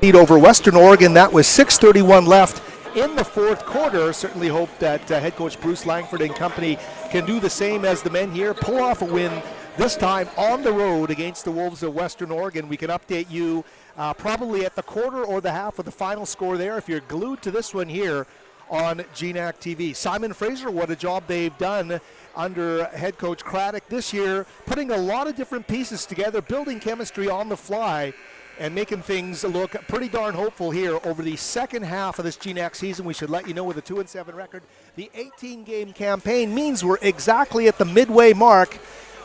Lead over Western Oregon. That was 6:31 left in the fourth quarter. Certainly hope that head coach Bruce Langford and company can do the same as the men here, pull off a win, this time on the road against the Wolves of Western Oregon. We can update you probably at the quarter or the half with the final score there if you're glued to this one here on GNAC TV. Simon Fraser, what a job they've done under head coach Craddock this year, putting a lot of different pieces together, building chemistry on the fly, and making things look pretty darn hopeful here over the second half of this GNAC season. We should let you know with a 2-7 record, the 18-game campaign means we're exactly at the midway mark,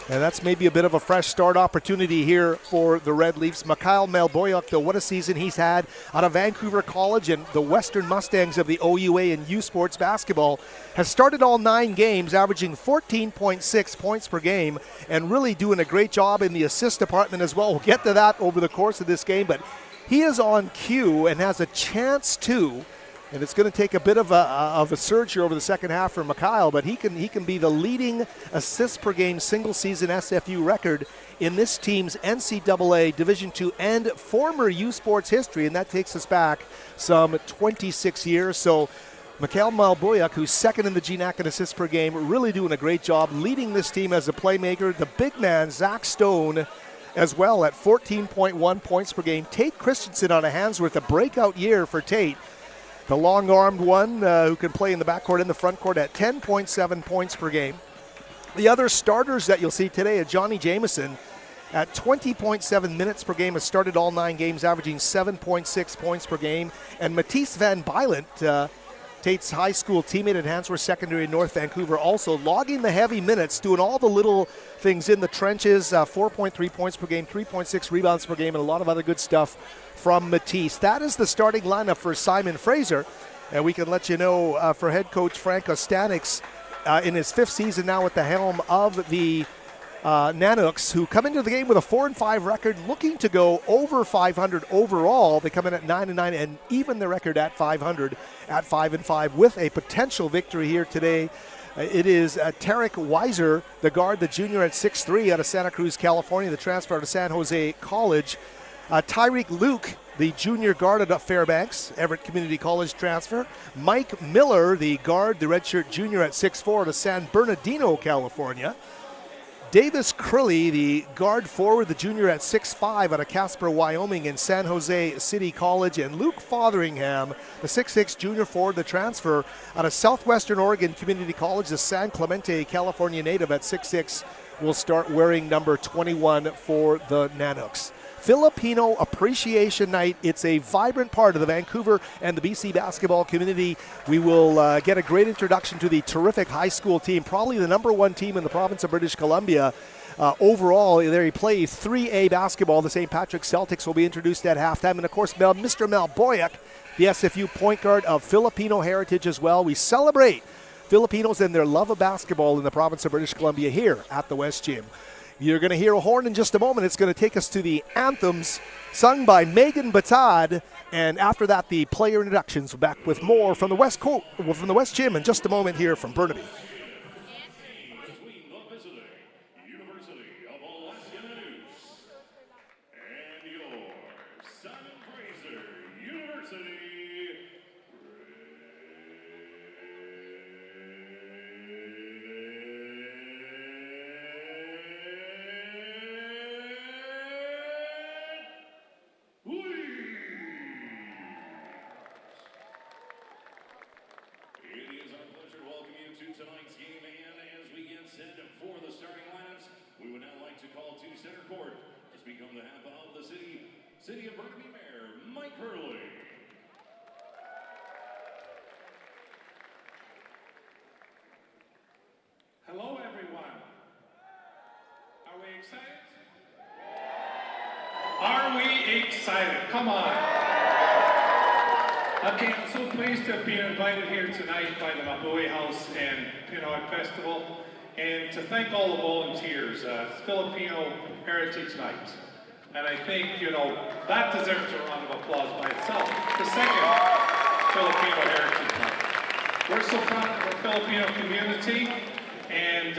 and that's maybe a bit of a fresh start opportunity here for the Red Leafs. Mikhail Malboyuk, though, what a season he's had out of Vancouver College, and the Western Mustangs of the OUA and U Sports basketball has started all 9 games, averaging 14.6 points per game, and really doing a great job in the assist department as well. We'll get to that over the course of this game, but he is on cue and has a chance to. And it's going to take a bit of a surge here over the second half for Mikhail, but he can be the leading assists per game single-season SFU record in this team's NCAA Division II and former U Sports history, and that takes us back some 26 years. So Mikhail Malboyuk, who's second in the GNAC in assists per game, really doing a great job leading this team as a playmaker. The big man, Zach Stone, as well at 14.1 points per game. Tate Christensen on a Hansworth, a breakout year for Tate. The long-armed one who can play in the backcourt and the front court at 10.7 points per game. The other starters that you'll see today are Johnny Jameson at 20.7 minutes per game, has started all 9 games, averaging 7.6 points per game. And Matisse Van Bylent, Tate's high school teammate at Hansworth Secondary in North Vancouver, also logging the heavy minutes, doing all the little things in the trenches, 4.3 points per game, 3.6 rebounds per game, and a lot of other good stuff from Matisse. That is the starting lineup for Simon Fraser, and we can let you know for head coach Frank Ostanix in his 5th season now at the helm of the Nanooks, who come into the game with a 4-5 record, looking to go over 500 overall. They come in at 9-9 and even the record at 500 at 5-5 with a potential victory here today. It is Tarek Weiser, the guard, the junior at 6'3", out of Santa Cruz, California, the transfer out of San Jose College. Tyreek Luke, the junior guard at Fairbanks, Everett Community College transfer. Mike Miller, the guard, the redshirt junior at 6'4", out of San Bernardino, California. Davis Crilly, the guard forward, the junior at 6'5", out of Casper, Wyoming, and San Jose City College. And Luke Fotheringham, the 6'6" junior forward, the transfer out of Southwestern Oregon Community College, the San Clemente, California native at 6'6", will start wearing number 21 for the Nanooks. Filipino Appreciation Night. It's a vibrant part of the Vancouver and the BC basketball community. We will get a great introduction to the terrific high school team, probably the number 1 team in the province of British Columbia. Overall, they play 3A basketball. The St. Patrick Celtics will be introduced at halftime. And, of course, Mr. Malboyuk, the SFU point guard of Filipino heritage as well. We celebrate Filipinos and their love of basketball in the province of British Columbia here at the West Gym. You're going to hear a horn in just a moment. It's going to take us to the anthems sung by Megan Batad, and after that, the player introductions. We're back with more from the West Gym in just a moment here from Burnaby. City of Burnaby Mayor Mike Hurley. Hello, everyone. Are we excited? Are we excited? Come on. Okay, I'm so pleased to have been invited here tonight by the Mabuhay House and Pinoy Festival, and to thank all the volunteers. It's Filipino Heritage Night. And I think, that deserves a round of applause by itself. The second Filipino Heritage Month. We're so proud of our Filipino community, and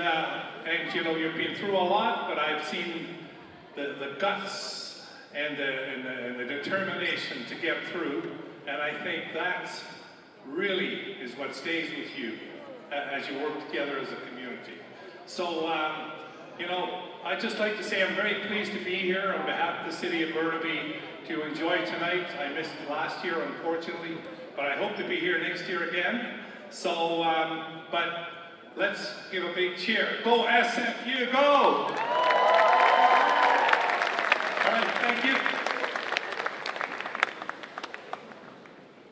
you've been through a lot, but I've seen the guts and the determination to get through. And I think that's really is what stays with you as you work together as a community. So, you know, I'd just like to say I'm very pleased to be here on behalf of the City of Burnaby to enjoy tonight. I missed it last year, unfortunately, but I hope to be here next year again. So, but let's give a big cheer. Go SFU, go! All right, thank you.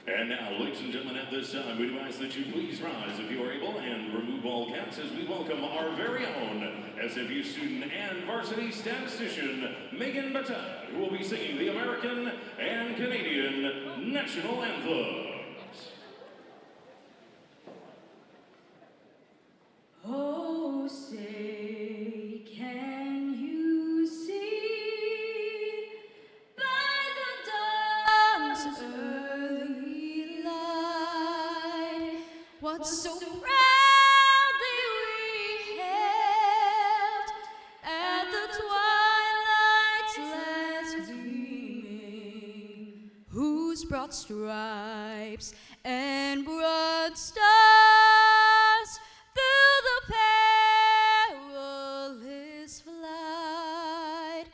And now, ladies and gentlemen, at this time, we do ask that you please rise if you are able and remove all caps as we welcome our very own SFU student and varsity statistician, Megan Battad, who will be singing the American and Canadian national anthems. Oh, say, can you see by the dawn's early light what so proudly we hailed at the twilight's last gleaming, whose broad stripes and broad stars through the perilous flight,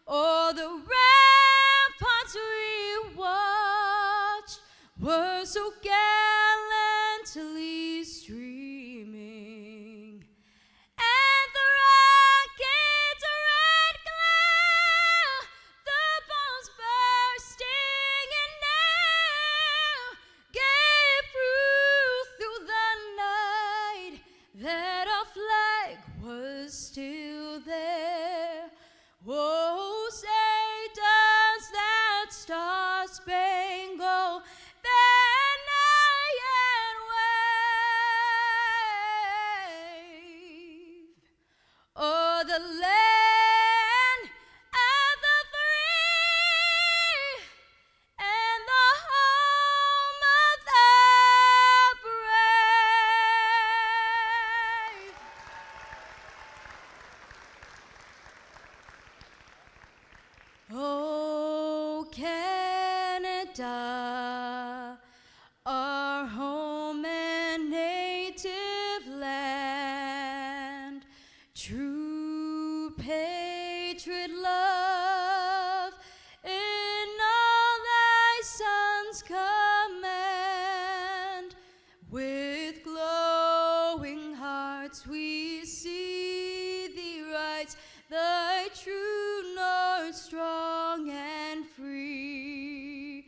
o'er the ramparts we watched were so gallantly streaming, and the rocket's red glare, the bombs bursting in air, gave proof through the night that our flag was still there. Oh, say does that star-spangled banner yet wave o'er the land of the free and the home of the brave? Oh, Canada, our home and native land, true patriot love in all thy sons command. With glowing hearts we see thee rise, thy true north strong and free.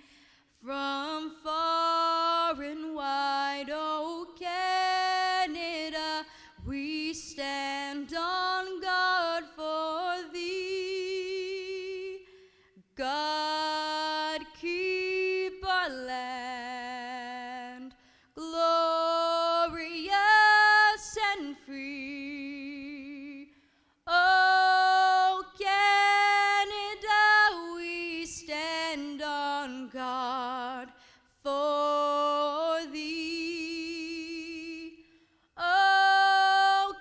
From far and wide, oh Canada, we stand on guard for thee. God keep our land glorious and free. Oh, Canada, we stand on guard for thee. Oh,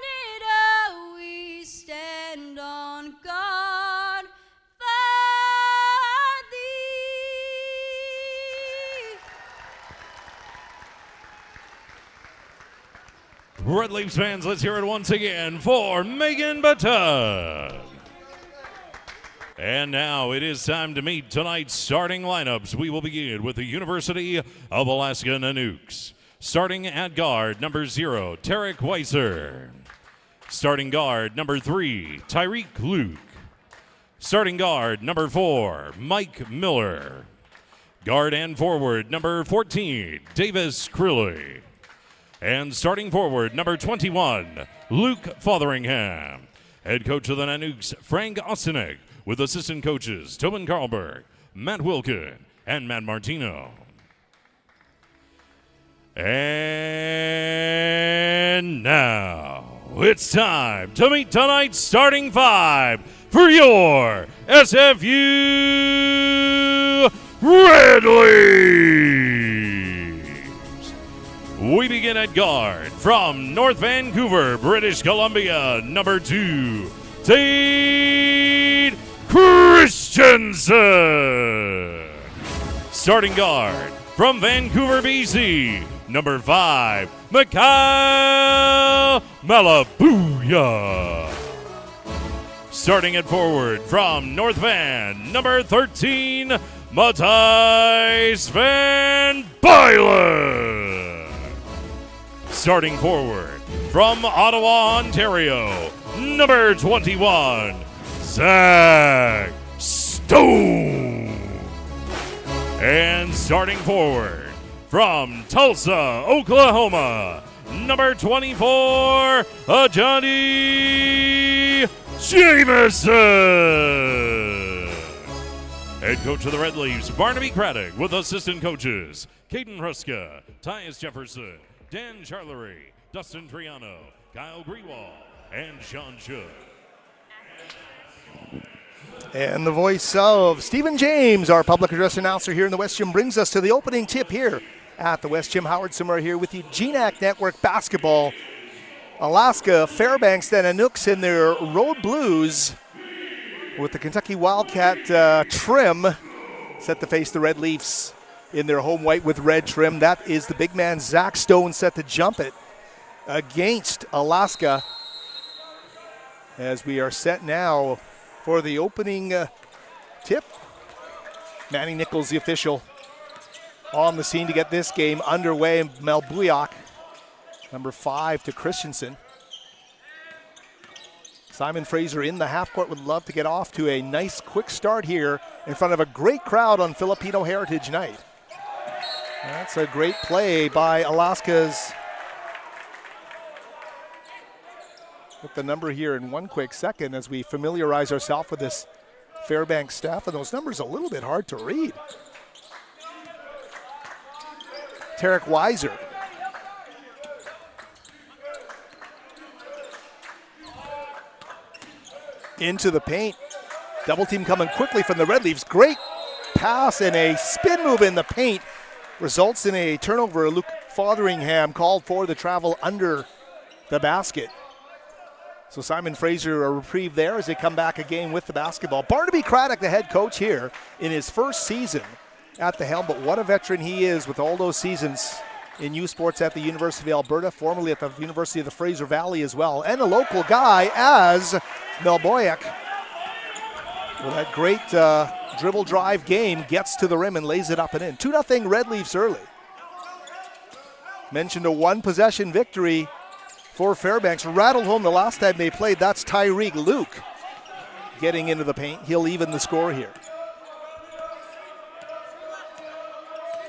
Canada, we stand on guard for thee. Red Leafs fans, let's hear it once again for Megan Battad. And now it is time to meet tonight's starting lineups. We will begin with the University of Alaska Nanooks. Starting at guard, number 0, Tarek Weiser. Starting guard, number 3, Tyreek Luke. Starting guard, number 4, Mike Miller. Guard and forward, number 14, Davis Crilly. And starting forward, number 21, Luke Fotheringham. Head coach of the Nanooks, Frank Ostenek, with assistant coaches Tobin Carlberg, Matt Wilkin, and Matt Martino. And now it's time to meet tonight's starting 5 for your SFU Red Leafs. We begin at guard from North Vancouver, British Columbia, number 2, Tate Cruz. Simpson. Starting guard from Vancouver, BC, number 5, Mikhail Malabuya. Starting at forward from North Van, number 13, Matthijs van Bylen. Starting forward from Ottawa, Ontario, number 21, Zach Stone. And starting forward from Tulsa, Oklahoma, number 24, Ajani Jameson. Head coach of the Red Leafs, Barnaby Craddock, with assistant coaches Caden Hruska, Tyus Jefferson, Dan Charlery, Dustin Triano, Kyle Grewal, and Sean Shook. And the voice of Stephen James, our public address announcer here in the West Gym, brings us to the opening tip here at the West Gym. Howard Simmer here with you. GNAC Network Basketball. Alaska Fairbanks then Anooks in their road blues with the Kentucky Wildcat trim set to face the Red Leafs in their home white with red trim. That is the big man Zach Stone set to jump it against Alaska, as we are set now for the opening tip. Manny Nichols, the official, on the scene to get this game underway. Melbuyak, number 5, to Christensen. Simon Fraser in the half court would love to get off to a nice quick start here in front of a great crowd on Filipino Heritage Night. That's a great play by Alaska's. Look the number here in one quick second as we familiarize ourselves with this Fairbanks staff, and those numbers a little bit hard to read. Tarek Weiser. Into the paint. Double team coming quickly from the Red Leafs. Great pass and a spin move in the paint. Results in a turnover. Luke Fotheringham called for the travel under the basket. So Simon Fraser a reprieve there as they come back again with the basketball. Barnaby Craddock, the head coach here in his first season at the helm, but what a veteran he is with all those seasons in U Sports at the University of Alberta, formerly at the University of the Fraser Valley as well, and a local guy as Melboyak. With that great dribble drive game, gets to the rim and lays it up and in. 2-0 Red Leafs early. Mentioned a one-possession victory for Fairbanks. Rattled home the last time they played. That's Tyreek Luke getting into the paint. He'll even the score here.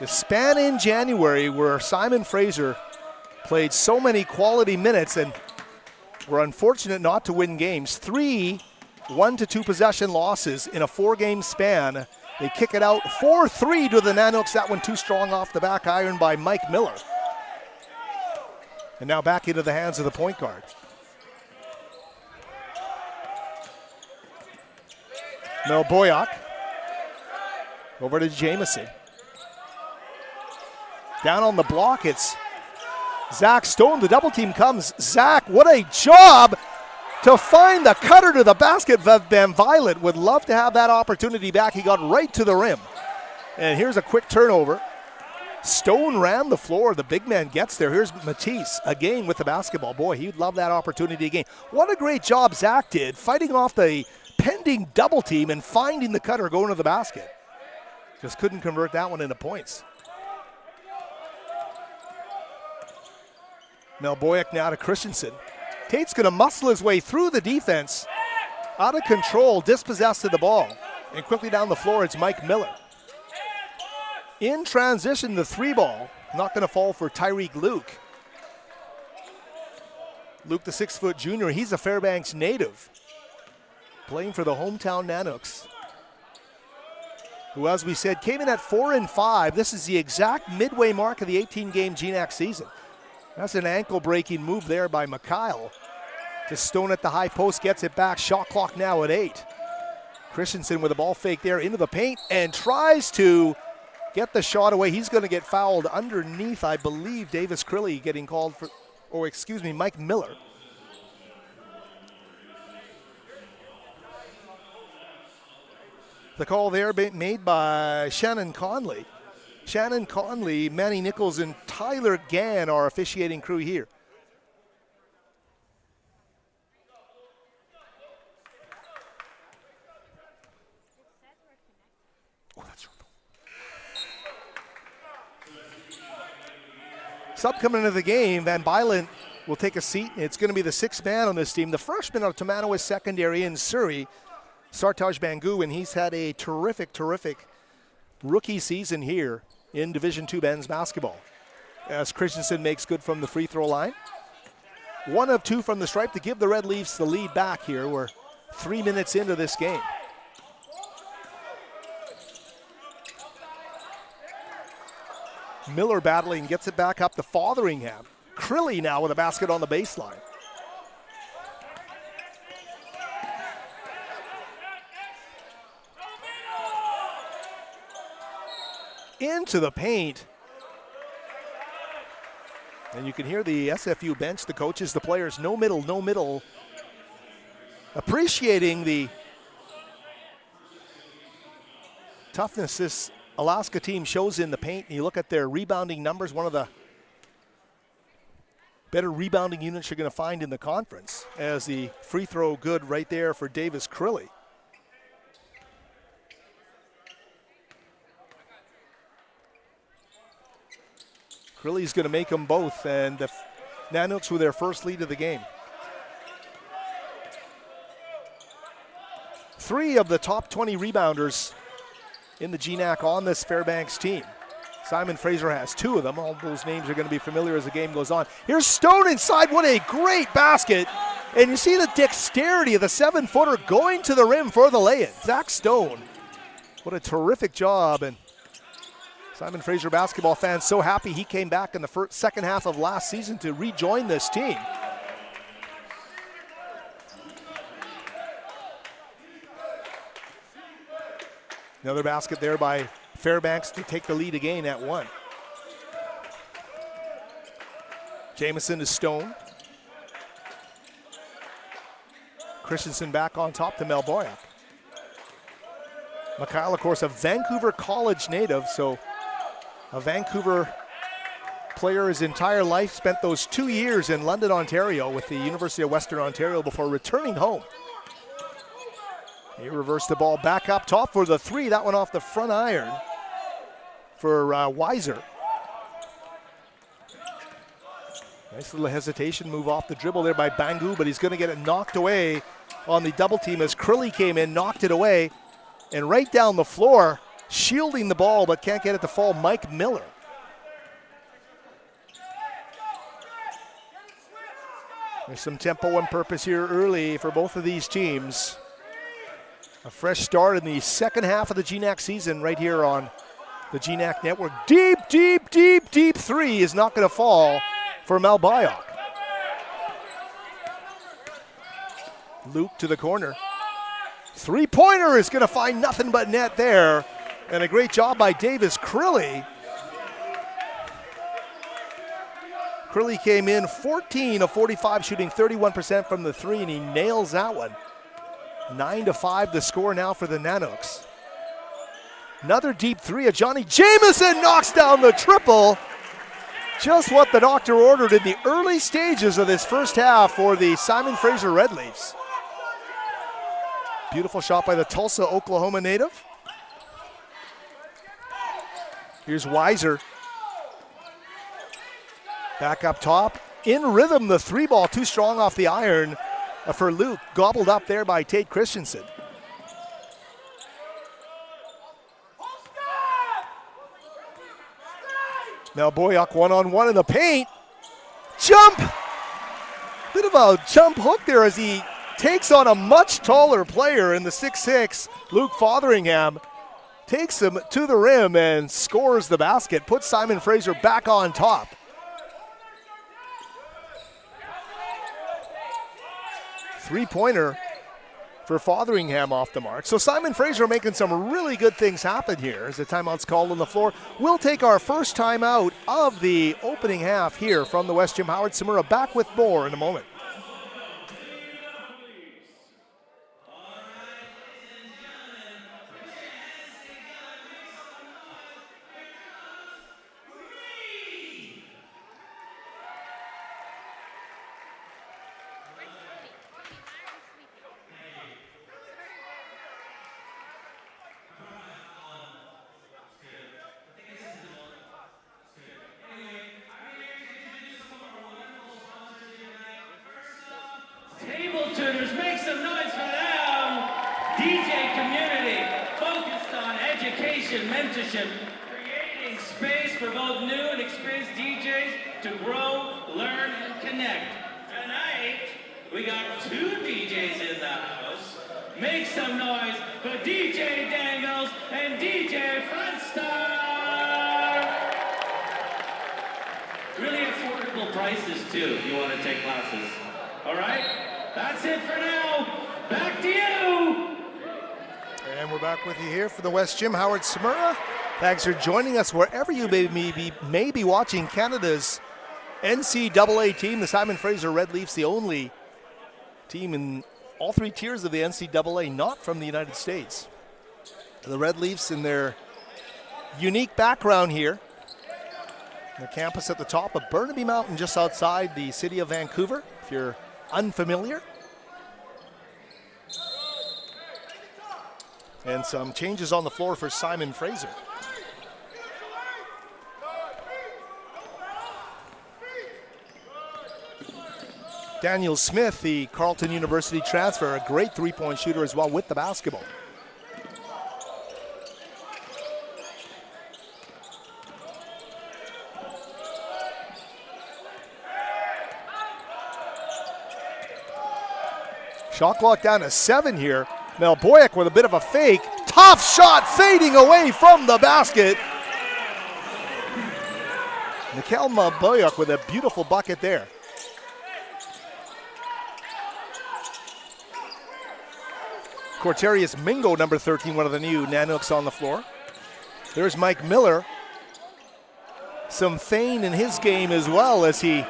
The span in January where Simon Fraser played so many quality minutes and were unfortunate not to win games. 3 1-2 possession losses in a 4-game span. They kick it out 4-3 to the Nanooks. That one too strong off the back iron by Mike Miller. And now back into the hands of the point guard. Melboyak over to Jameson. Down on the block, it's Zach Stone. The double team comes. Zach, what a job to find the cutter to the basket. Van Violet would love to have that opportunity back. He got right to the rim. And here's a quick turnover. Stone ran the floor. The big man gets there. Here's Matisse again with the basketball. Boy, he'd love that opportunity again. What a great job Zach did fighting off the pending double team and finding the cutter going to the basket. Just couldn't convert that one into points. Melboyak now to Christensen. Tate's going to muscle his way through the defense. Out of control, dispossessed of the ball. And quickly down the floor, it's Mike Miller. In transition, the 3-ball. Not going to fall for Tyreek Luke. Luke, the 6-foot junior, he's a Fairbanks native. Playing for the hometown Nanooks, who, as we said, came in at 4-5. This is the exact midway mark of the 18-game GNAC season. That's an ankle-breaking move there by Mikhail. Just Stone at the high post, gets it back. Shot clock now at 8. Christensen with a ball fake there into the paint and tries to get the shot away. He's going to get fouled underneath, I believe, Davis Crilly getting called for, or excuse me, Mike Miller. The call there made by Shannon Conley. Shannon Conley, Manny Nichols, and Tyler Gann are officiating crew here. Oh, that's right. Sub coming into the game, Van Bylen will take a seat. It's going to be the sixth man on this team. The freshman out of Tamanawa Secondary in Surrey, Sartaj Bangu, and he's had a terrific rookie season here in Division II men's basketball. As Christensen makes good from the free throw line. 1 of 2 from the stripe to give the Red Leafs the lead back here. We're 3 minutes into this game. Miller battling, gets it back up to Fotheringham. Crilly now with a basket on the baseline. Into the paint. And you can hear the SFU bench, the coaches, the players, no middle. Appreciating the toughness this Alaska team shows in the paint. And you look at their rebounding numbers, one of the better rebounding units you're going to find in the conference, as the free throw good right there for Davis Crilly. Crilly's going to make them both, and the Nanooks with their first lead of the game. 3 of the top 20 rebounders in the GNAC on this Fairbanks team. Simon Fraser has 2 of them. All those names are going to be familiar as the game goes on. Here's Stone inside. What a great basket. And you see the dexterity of the 7-footer going to the rim for the lay-in. Zach Stone. What a terrific job. And Simon Fraser basketball fans so happy he came back in the second half of last season to rejoin this team. Another basket there by Fairbanks to take the lead again at 1. Jamison to Stone. Christensen back on top to Mel Boyack. Mikhail, of course, a Vancouver College native, so a Vancouver player his entire life, spent those 2 years in London, Ontario with the University of Western Ontario before returning home. He reversed the ball back up top for the 3. That one off the front iron for Weiser. Nice little hesitation move off the dribble there by Bangu, but he's going to get it knocked away on the double team as Crilly came in, knocked it away, and right down the floor, shielding the ball but can't get it to fall, Mike Miller. There's some tempo and purpose here early for both of these teams. A fresh start in the second half of the GNAC season right here on the GNAC Network. Deep 3 is not going to fall for Mel Boyack. Luke to the corner. 3-pointer is going to find nothing but net there. And a great job by Davis Crilly. Crilly came in 14 of 45, shooting 31% from the 3, and he nails that one. 9-5 the score now for the Nanooks. Another deep 3 of Johnny Jamison knocks down the triple. Just what the doctor ordered in the early stages of this first half for the Simon Fraser Red Leafs. Beautiful shot by the Tulsa, Oklahoma native. Here's Weiser. Back up top. In rhythm, the 3-ball, too strong off the iron for Luke. Gobbled up there by Tate Christensen. Now Boyack one-on-one in the paint. Jump! Bit of a jump hook there as he takes on a much taller player in the 6'6", Luke Fotheringham. Takes him to the rim and scores the basket. Puts Simon Fraser back on top. Three-pointer for Fotheringham off the mark. So Simon Fraser making some really good things happen here as the timeout's called on the floor. We'll take our first timeout of the opening half here from the West Gym. Howard Samura back with more in a moment. some noise for them. DJ community focused on education, mentorship, creating space for both new and experienced DJs to grow, learn, and connect. Tonight, we got 2 DJs in the house. Make some noise for DJ Dangles and DJ Frontstar. Really affordable prices too, if you want to take classes. All right, that's it for now. Back to you. And we're back with you here for the West Gym. Howard Samura, thanks for joining us wherever you may be watching Canada's NCAA team. The Simon Fraser Red Leafs, the only team in all 3 tiers of the NCAA not from the United States. The Red Leafs in their unique background here. The campus at the top of Burnaby Mountain just outside the city of Vancouver, if you're unfamiliar. And some changes on the floor for Simon Fraser. Daniel Smith, the Carleton University transfer, a great three-point shooter as well with the basketball. Shot clock down to 7 here. Mel Boyack with a bit of a fake. Tough shot fading away from the basket. Mikhail Boyack with a beautiful bucket there. Corterius Mingo, number 13, one of the new Nanooks on the floor. There's Mike Miller. Some feign in his game as well as he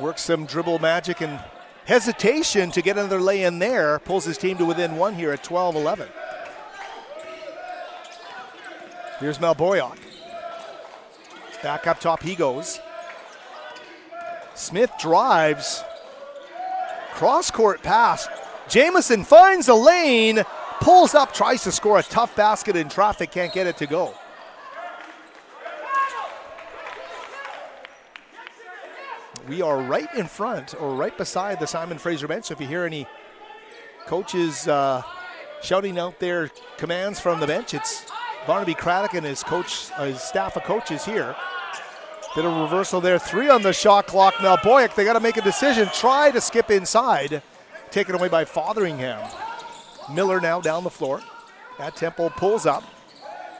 works some dribble magic and hesitation to get another lay-in there. Pulls his team to within 1 here at 12-11. Here's Mel Boyack. Back up top he goes. Smith drives. Cross-court pass. Jamison finds a lane, pulls up, tries to score a tough basket in traffic, can't get it to go. We are right in front, or right beside the Simon Fraser bench. So if you hear any coaches shouting out their commands from the bench, it's Barnaby Craddock and his staff of coaches here. Bit of reversal there, 3 on the shot clock. Now Boyack, they got to make a decision, try to skip inside. Taken away by Fotheringham. Miller now down the floor. That tempo pulls up.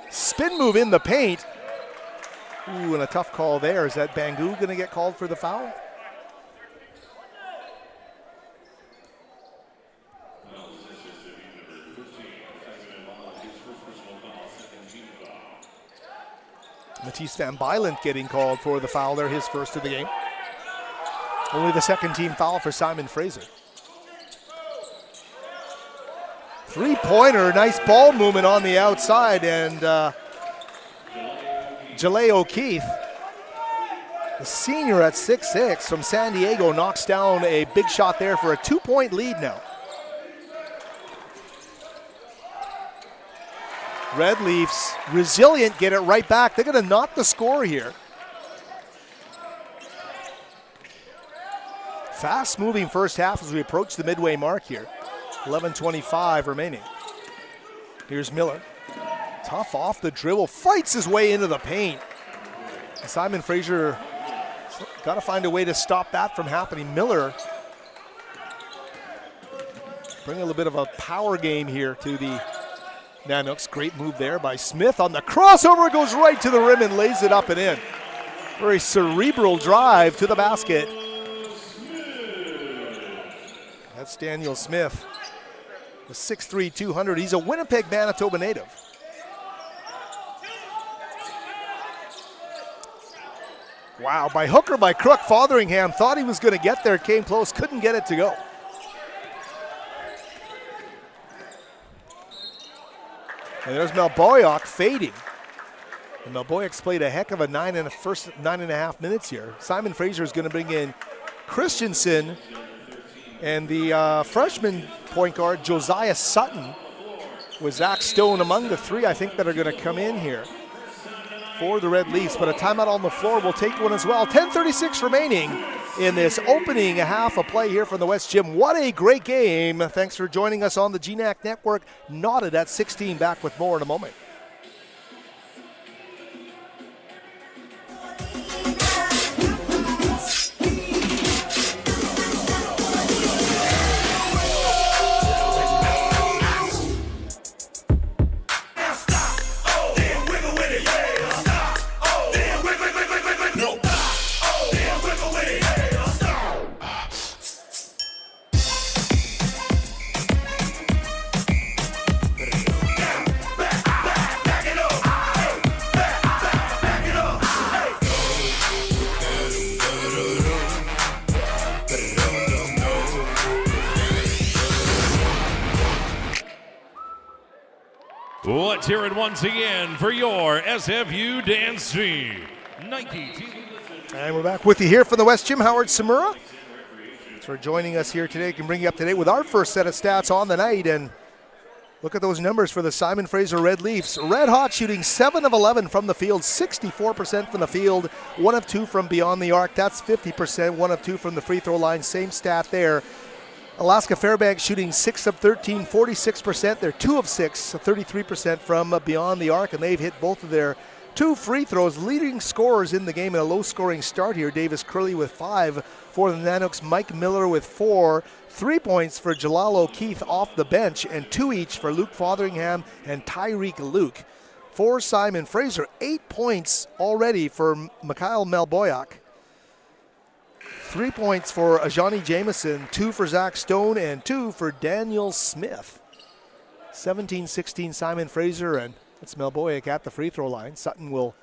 Spin move in the paint. Ooh, and a tough call there. Is that Bangu going to get called for the foul? Matisse Van Bylent getting called for the foul there, his first of the game. Only the second team foul for Simon Fraser. Three-pointer, nice ball movement on the outside, and Jalea O'Keefe, the senior at 6'6" from San Diego, knocks down a big shot there for a 2-point lead now. Red Leafs, resilient, get it right back. They're going to knock the score here. Fast-moving first half as we approach the midway mark here. 11:25 remaining. Here's Miller. Tough off the dribble, fights his way into the paint. Simon Fraser got to find a way to stop that from happening. Miller bringing a little bit of a power game here to the Nanooks. Great move there by Smith on the crossover, goes right to the rim and lays it up and in. Very cerebral drive to the basket. That's Daniel Smith. The 6'3", 200. He's a Winnipeg, Manitoba native. Wow, by hook or by crook, Fotheringham thought he was going to get there, came close, couldn't get it to go. And there's Mel Boyack fading. And Mel Boyack's played a heck of a first 9.5 minutes here. Simon Fraser is going to bring in Christensen and the freshman point guard, Josiah Sutton, with Zach Stone among the 3, I think, that are going to come in here for the Red Leafs. But a timeout on the floor will take one as well. 10:36 remaining. in this opening half of play here from the West Gym. What a great game. Thanks for joining us on the GNAC Network. Knotted at 16. Back with more in a moment. Let's hear it once again for your SFU dance team. Nike team. And we're back with you here from the West Gym. Howard Samura. Thanks for joining us here today. Can bring you up to date with our first set of stats on the night. And look at those numbers for the Simon Fraser Red Leafs. Red hot, shooting 7 of 11 from the field, 64% from the field, 1 of 2 from beyond the arc. That's 50%, 1 of 2 from the free throw line. Same stat there. Alaska Fairbanks shooting 6 of 13, 46%. They're 2 of 6, 33% from beyond the arc, and they've hit both of their 2 free throws. Leading scorers in the game in a low-scoring start here. Davis Curley with 5 for the Nanooks. Mike Miller with 4. 3 points for Jalal O'Keefe off the bench, and 2 each for Luke Fotheringham and Tyreek Luke. For Simon Fraser, 8 points already for Mikhail Melboyak. 3 points for Ajani Jameson, 2 for Zach Stone, and 2 for Daniel Smith. 17-16 Simon Fraser, and it's Melboyak at the free throw line. Sutton will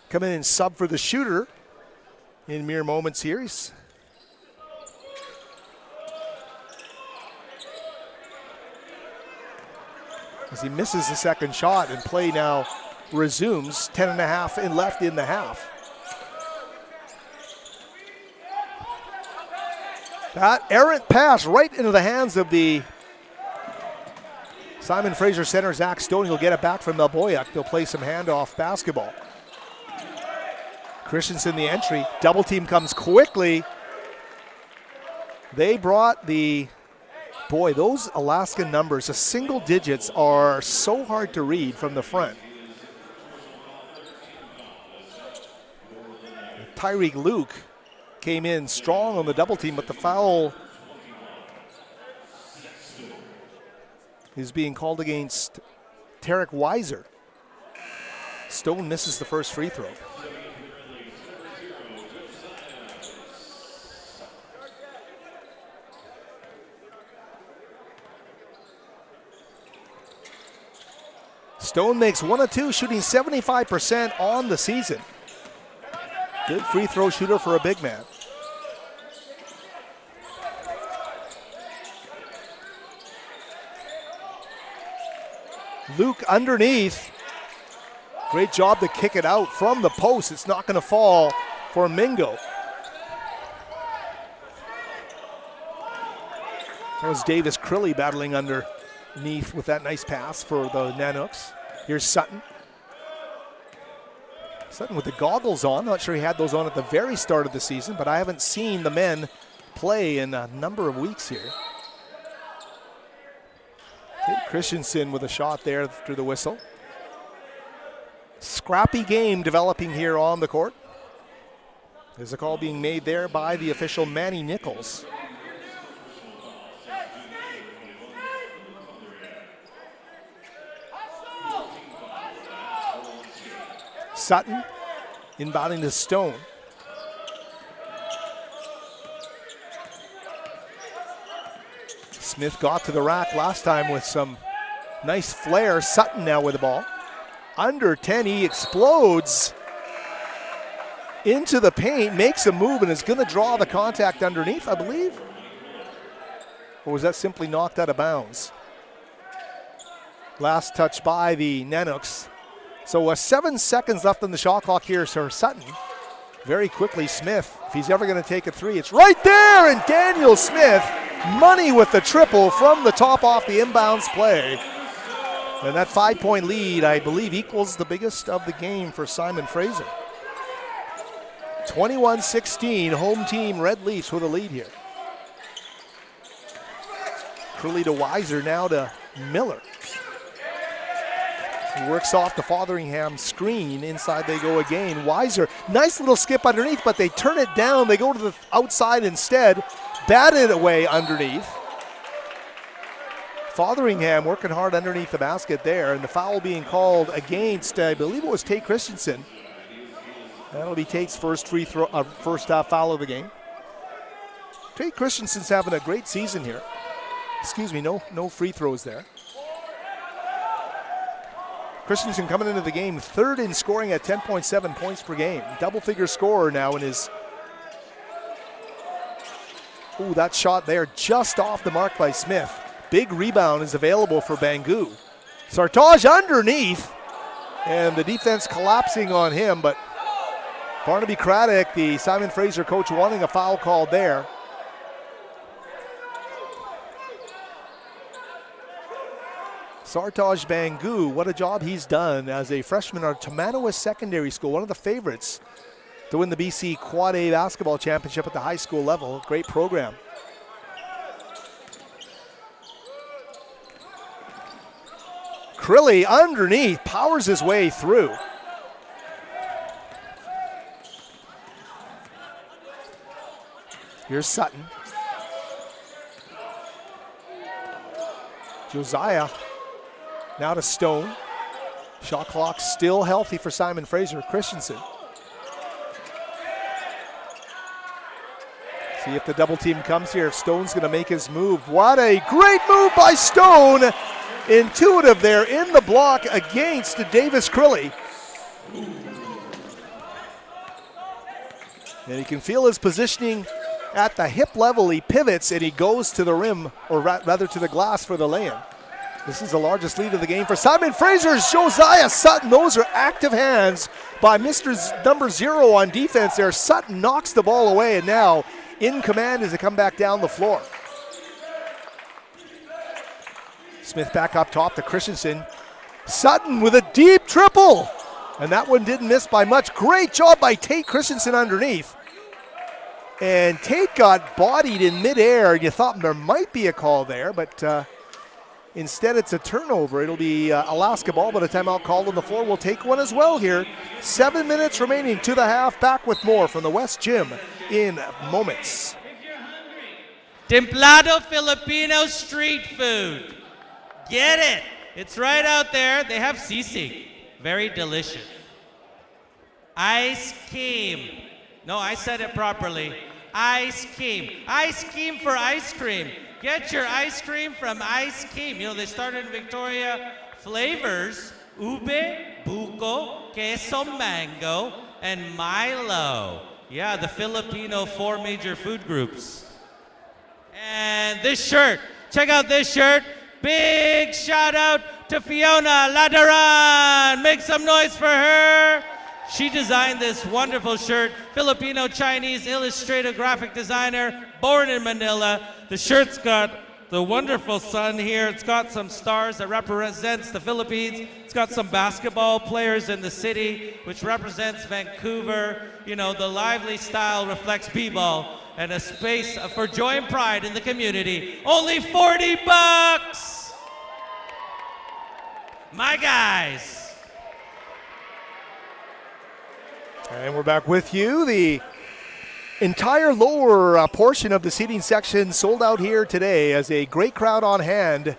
come in and sub for the shooter in mere moments here. As he misses the second shot, and play now resumes. 10.5 left in the half. That errant pass right into the hands of the Simon Fraser center, Zach Stone. He'll get it back from Melboyak. They'll play some handoff basketball. Christensen the entry. Double team comes quickly. They brought those Alaskan numbers, the single digits are so hard to read from the front. Tyreek Luke came in strong on the double team, but the foul is being called against Tarek Weiser. Stone misses the first free throw. Stone makes 1 of 2, shooting 75% on the season. Good free throw shooter for a big man. Luke underneath. Great job to kick it out from the post. It's not going to fall for Mingo. That was Davis Crilly battling underneath with that nice pass for the Nanooks. Here's Sutton. Sutton with the goggles on. Not sure he had those on at the very start of the season, but I haven't seen the men play in a number of weeks here. Tate Christensen with a shot there through the whistle. Scrappy game developing here on the court. There's a call being made there by the official Manny Nichols. Sutton inbounding to Stone. Smith got to the rack last time with some nice flair. Sutton now with the ball. Under 10, he explodes into the paint, makes a move, and is going to draw the contact underneath, I believe. Or was that simply knocked out of bounds? Last touch by the Nanooks. So 7 seconds left on the shot clock here for Sutton. Very quickly, Smith, if he's ever going to take a three, it's right there, and Daniel Smith, money with the triple from the top off the inbounds play. And that 5-point lead, I believe, equals the biggest of the game for Simon Fraser. 21-16, home team Red Leafs with a lead here. Curley to Weiser, now to Miller. He works off the Fotheringham screen. Inside they go again. Weiser, nice little skip underneath, but they turn it down. They go to the outside instead. Batted away underneath. Fotheringham working hard underneath the basket there, and the foul being called against, I believe it was Tate Christensen. That'll be Tate's first foul of the game. Tate Christensen's having a great season here. Excuse me, no free throws there. Christensen coming into the game third in scoring at 10.7 points per game. Double-figure scorer now in his... Ooh, that shot there just off the mark by Smith. Big rebound is available for Bangu. Sartaj underneath, and the defense collapsing on him, but Barnaby Craddock, the Simon Fraser coach, wanting a foul called there. Sartaj Bangu, what a job he's done as a freshman at Tamanawa Secondary School, one of the favorites to win the BC Quad A basketball championship at the high school level. Great program. Crilly underneath, powers his way through. Here's Sutton. Josiah now to Stone. Shot clock still healthy for Simon Fraser. Christensen. See if the double team comes here, if Stone's going to make his move. What a great move by Stone. Intuitive there in the block against Davis Crilly. And you can feel his positioning at the hip level. He pivots and he goes to the rim, or rather to the glass for the lay-in. This is the largest lead of the game for Simon Fraser's Josiah Sutton. Those are active hands by number 0 on defense there. Sutton knocks the ball away, and now in command as they come back down the floor. Smith back up top to Christensen. Sutton with a deep triple. And that one didn't miss by much. Great job by Tate Christensen underneath. And Tate got bodied in midair. You thought there might be a call there, but instead it's a turnover. It'll be Alaska ball, but a timeout called on the floor. We'll take one as well here. 7 minutes remaining to the half. Back with more from the West Gym in moments. Templado Filipino street food. Get it. It's right out there. They have sisig. Very delicious. Ice cream. No, I said it properly. Ice cream. Ice cream for ice cream. Get your ice cream from Ice Cream. You know, they started in Victoria. Flavors, ube, buko, queso mango, and Milo. Yeah, the Filipino 4 major food groups. And this shirt. Check out this shirt. Big shout out to Fiona Ladaran. Make some noise for her. She designed this wonderful shirt. Filipino-Chinese illustrator graphic designer, born in Manila. The shirt's got the wonderful sun here. It's got some stars that represents the Philippines. It's got some basketball players in the city, which represents Vancouver. You know, the lively style reflects b-ball and a space for joy and pride in the community. Only $40. My guys. And we're back with you. The entire lower portion of the seating section sold out here today as a great crowd on hand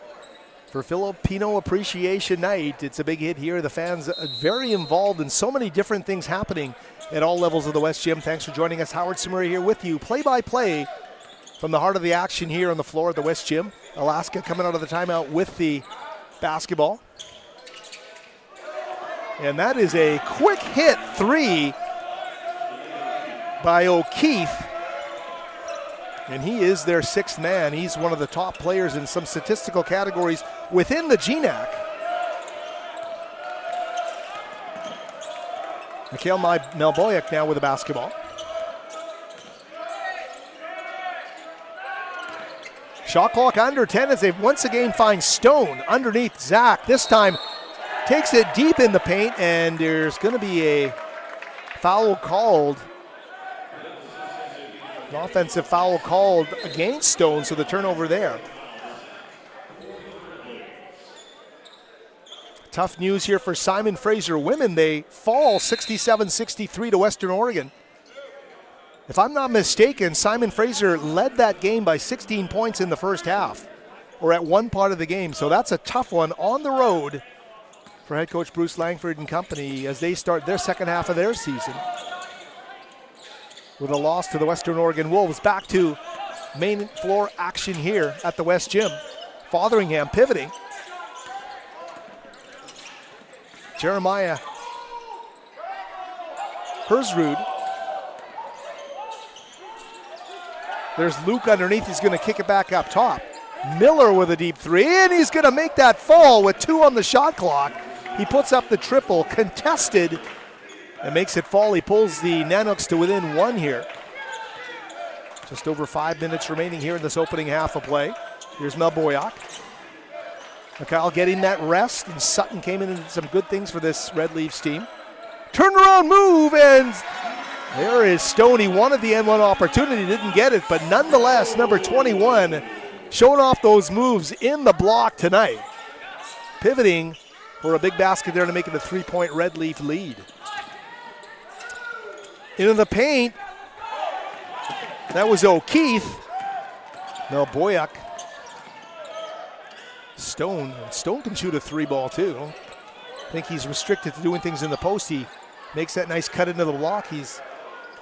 for Filipino Appreciation Night. It's a big hit here. The fans are very involved in so many different things happening at all levels of the West Gym. Thanks for joining us. Howard Simuri here with you. Play-by-play from the heart of the action here on the floor at the West Gym. Alaska coming out of the timeout with the basketball. And that is a quick hit 3 by O'Keefe. And he is their 6th man. He's one of the top players in some statistical categories within the GNAC. Mikhail Melboyak now with the basketball. Shot clock under 10 as they once again find Stone underneath Zach. This time takes it deep in the paint, and there's going to be a foul called An offensive foul called against Stone, so the turnover there. Tough news here for Simon Fraser women. They fall 67-63 to Western Oregon. If I'm not mistaken, Simon Fraser led that game by 16 points in the first half, or at one part of the game. So that's a tough one on the road for head coach Bruce Langford and company as they start their second half of their season with a loss to the Western Oregon Wolves. Back to main floor action here at the West Gym. Fotheringham pivoting. Jeremiah Hersrud. There's Luke underneath. He's going to kick it back up top. Miller with a deep three, and he's going to make that fall with 2 on the shot clock. He puts up the triple, contested, and makes it fall. He pulls the Nanooks to within 1 here. Just over 5 minutes remaining here in this opening half of play. Here's Mel Boyack. Mikhail getting that rest, and Sutton came in and did some good things for this Red Leafs team. Turnaround move, and there is Stoney. Wanted the N1 opportunity, didn't get it, but nonetheless, number 21 showing off those moves in the block tonight. Pivoting for a big basket there to make it a 3-point Red Leaf lead. Into the paint. That was O'Keefe. Mel Boyack. Stone can shoot a 3-ball too. I think he's restricted to doing things in the post. He makes that nice cut into the block. He's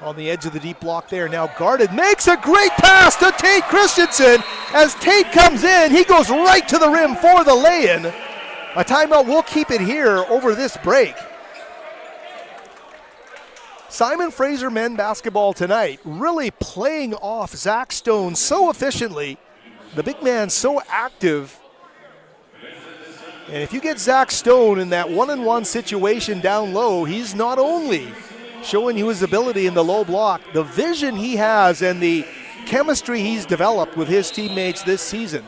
on the edge of the deep block there. Now guarded, makes a great pass to Tate Christensen. As Tate comes in, he goes right to the rim for the lay-in. A timeout, we'll keep it here over this break. Simon Fraser men basketball tonight really playing off Zach Stone so efficiently. The big man so active. And if you get Zach Stone in that 1-on-1 situation down low, he's not only showing you his ability in the low block, the vision he has and the chemistry he's developed with his teammates this season.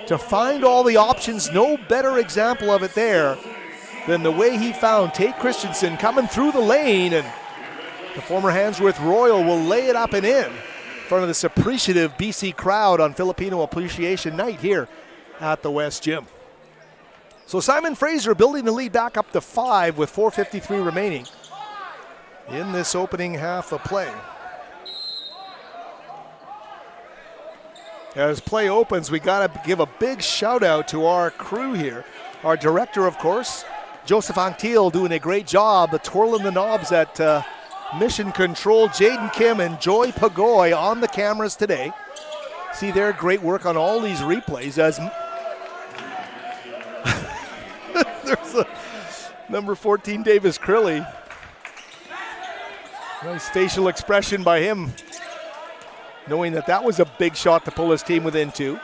To find all the options, no better example of it there than the way he found Tate Christensen coming through the lane, and the former Handsworth Royal will lay it up and in front of this appreciative BC crowd on Filipino Appreciation Night here at the West Gym. So Simon Fraser building the lead back up to 5 with 4:53 remaining in this opening half of play. As play opens, we got to give a big shout out to our crew here. Our director, of course, Joseph Anctil, doing a great job twirling the knobs at Mission Control. Jaden Kim and Joy Pagoy on the cameras today. See their great work on all these replays as there's a number 14, Davis Crilly. Nice facial expression by him, knowing that that was a big shot to pull his team within 2.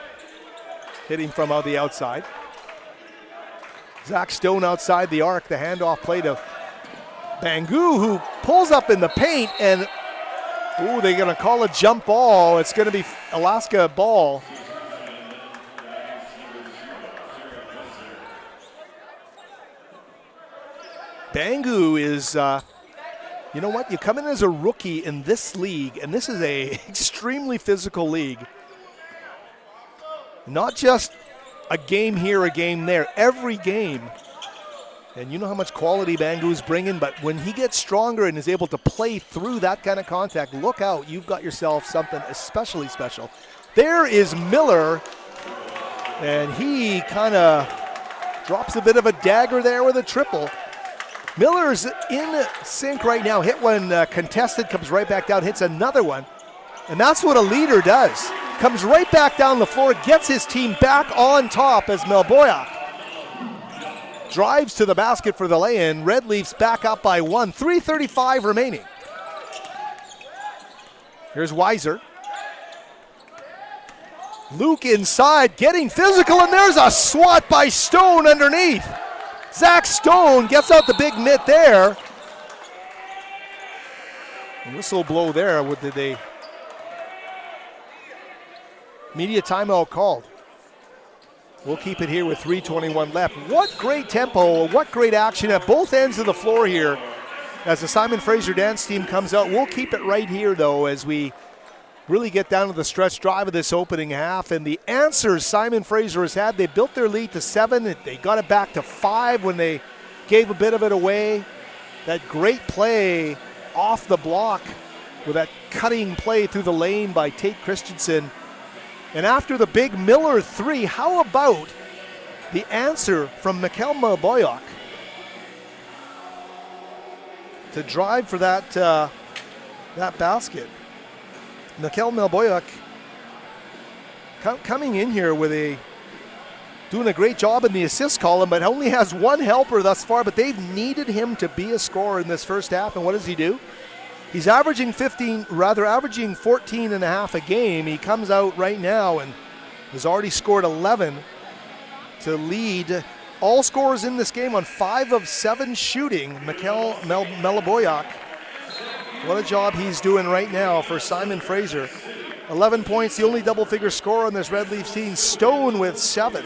Hitting from out the outside. Zach Stone outside the arc, the handoff play to Bangu, who pulls up in the paint, and they're going to call a jump ball. It's going to be Alaska ball. Bangu is, you know what? You come in as a rookie in this league, and this is a extremely physical league. Not just a game here, a game there, every game. And you know how much quality Bangu's bringing, but when he gets stronger and is able to play through that kind of contact, look out, you've got yourself something especially special. There is Miller, and he kind of drops a bit of a dagger there with a triple. Miller's in sync right now. Hit one contested, comes right back down, hits another one. And that's what a leader does. Comes right back down the floor, gets his team back on top as Mel Boyack drives to the basket for the lay-in. Red Leafs back up by 1. 3:35 remaining. Here's Weiser. Luke inside, getting physical, and there's a swat by Stone underneath. Zach Stone gets out the big mitt there. Whistle blow there. What did they? Media timeout called. We'll keep it here with 3:21 left. What great tempo, what great action at both ends of the floor here as the Simon Fraser dance team comes out. We'll keep it right here, though, as we really get down to the stretch drive of this opening half. And the answers Simon Fraser has had, they built their lead to 7. They got it back to 5 when they gave a bit of it away. That great play off the block with that cutting play through the lane by Tate Christensen. And after the big Miller 3, how about the answer from Mikhail Malboyak to drive for that basket? Mikhail Malboyak coming in here with doing a great job in the assist column, but only has one helper thus far, but they've needed him to be a scorer in this first half, and what does he do? He's averaging 14 and a half a game. He comes out right now and has already scored 11 to lead all scorers in this game on 5 of 7 shooting. Mikhail Malboyak, what a job he's doing right now for Simon Fraser. 11 points, the only double-figure scorer on this Red Leaf team. Stone with 7.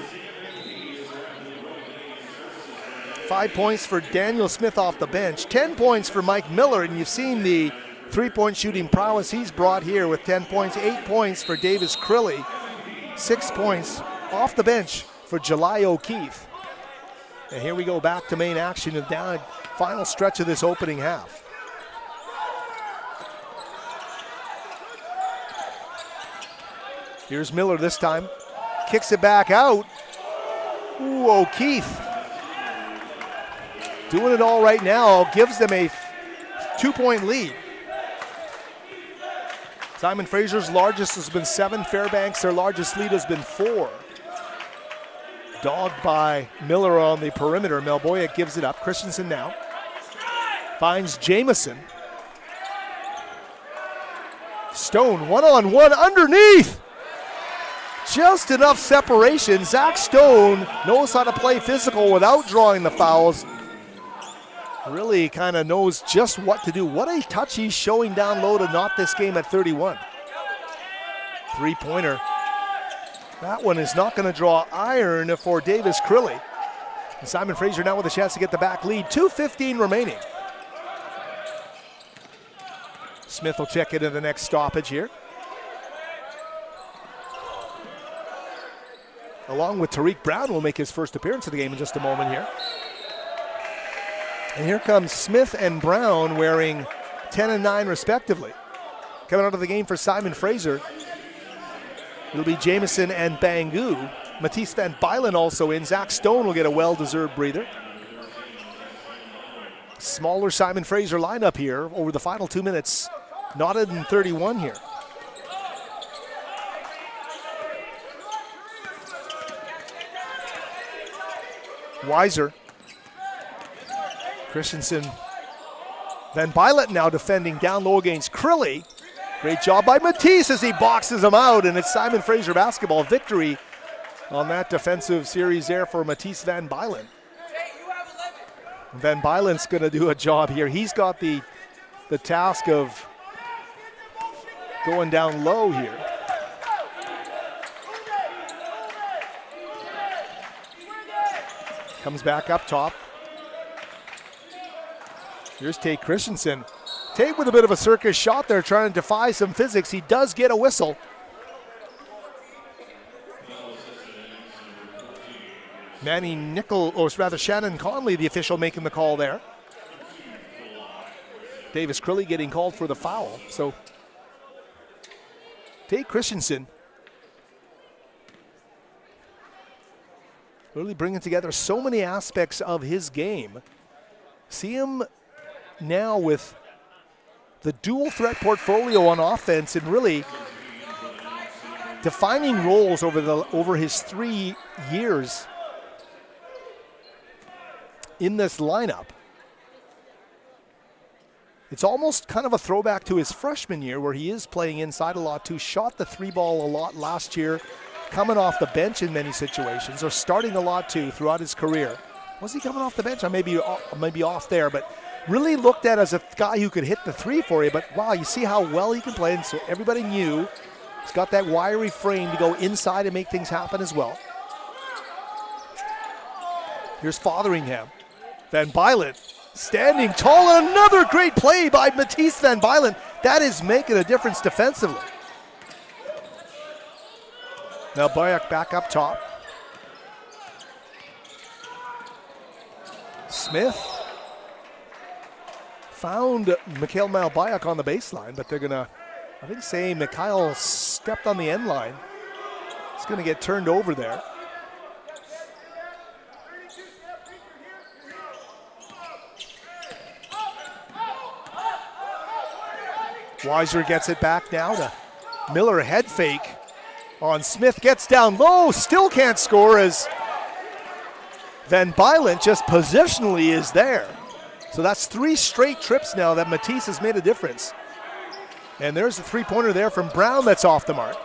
5 points for Daniel Smith off the bench. 10 points for Mike Miller, and you've seen the three-point shooting prowess he's brought here with 10 points. 8 points for Davis Crilly. 6 points off the bench for July O'Keefe. And here we go back to main action and down final stretch of this opening half. Here's Miller this time. Kicks it back out. Ooh, O'Keefe doing it all right now. Gives them a 2-point lead. Simon Fraser's largest has been 7. Fairbanks, their largest lead, has been 4. Dogged by Miller on the perimeter. Malboyak gives it up. Christensen now finds Jamieson. Stone one-on-one underneath. Just enough separation. Zach Stone knows how to play physical without drawing the fouls. Really kind of knows just what to do. What a touch he's showing down low to knot this game at 31. Three-pointer. That one is not going to draw iron for Davis Crilly. And Simon Fraser now with a chance to get the back lead. 2:15 remaining. Smith will check into the next stoppage here. Along with Tariq Brown will make his first appearance of the game in just a moment here. And here comes Smith and Brown wearing 10 and 9 respectively. Coming out of the game for Simon Fraser, it'll be Jamieson and Bangu. Matisse Van Bylen also in. Zach Stone will get a well-deserved breather. Smaller Simon Fraser lineup here over the final 2 minutes. Knotted in 31 here. Weiser. Christensen. Van Bylen now defending down low against Crilly. Great job by Matisse as he boxes him out, and it's Simon Fraser basketball victory on that defensive series there for Matisse Van Bylen. Van Bylen's going to do a job here. He's got the task of going down low here. Comes back up top. Here's Tate Christensen. Tate with a bit of a circus shot there, trying to defy some physics. He does get a whistle. Shannon Conley, the official, making the call there. Davis Crilly getting called for the foul. So Tate Christensen really bringing together so many aspects of his game. See him now with the dual threat portfolio on offense and really defining roles over his 3 years in this lineup. It's almost kind of a throwback to his freshman year where he is playing inside a lot too. Shot the 3-ball a lot last year, coming off the bench in many situations, or starting a lot too throughout his career. Was he coming off the bench? I may be off there, but really looked at as a guy who could hit the 3 for you. But wow, you see how well he can play, and so everybody knew he's got that wiry frame to go inside and make things happen as well. Here's Fotheringham. Van Bylen standing tall, and another great play by Matisse Van Bylen. That is making a difference defensively. Malbayak back up top. Smith found Mikhail Malbayak on the baseline, but they're gonna, I think, say Mikhail stepped on the end line. It's gonna get turned over there. Weiser gets it back now to Miller, head fake on Smith, gets down low, still can't score as Van Bylent just positionally is there. So that's 3 straight trips now that Matisse has made a difference. And there's a three-pointer there from Brown that's off the mark.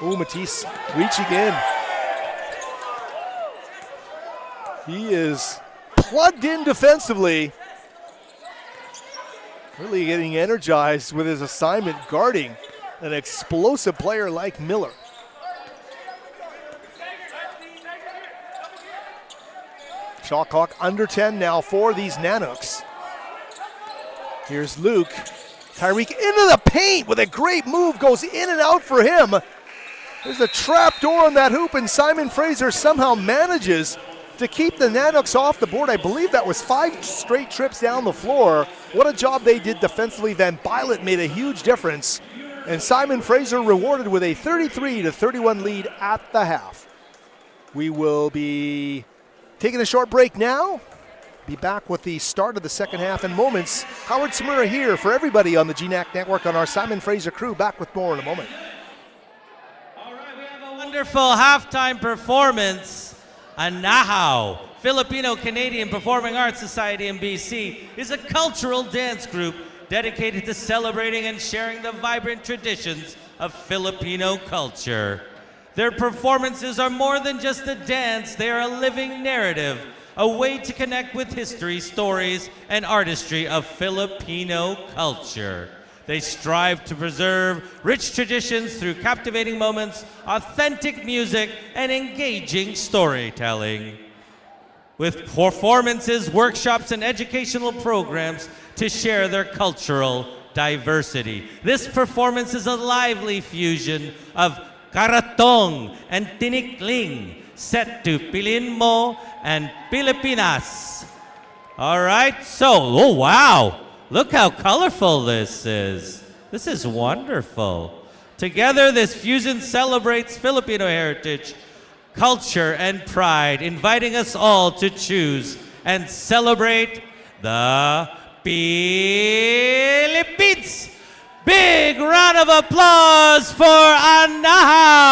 Ooh, Matisse reaching in. He is plugged in defensively. Really getting energized with his assignment guarding an explosive player like Miller. Shot clock under 10 now for these Nanooks. Here's Luke. Tyreek into the paint with a great move, goes in and out for him. There's a trap door on that hoop, and Simon Fraser somehow manages to keep the Nanooks off the board. I believe that was 5 straight trips down the floor. What a job they did defensively. Van Bylent made a huge difference, and Simon Fraser rewarded with a 33-31 lead at the half. We will be taking a short break now. Be back with the start of the second half in moments. Howard Samura here for everybody on the GNAC Network on our Simon Fraser crew. Back with more in a moment. All right, we have a wonderful halftime performance. Anahaw, Filipino-Canadian Performing Arts Society in BC, is a cultural dance group dedicated to celebrating and sharing the vibrant traditions of Filipino culture. Their performances are more than just a dance, they are a living narrative, a way to connect with history, stories, and artistry of Filipino culture. They strive to preserve rich traditions through captivating moments, authentic music, and engaging storytelling. With performances, workshops, and educational programs to share their cultural diversity. This performance is a lively fusion of karatong and tinikling, set to Pilin Mo and Pilipinas. All right, so, oh wow, look how colorful this is. This is wonderful. Together, this fusion celebrates Filipino heritage, culture, and pride, inviting us all to choose and celebrate the Philippines. Big round of applause for Anahaw.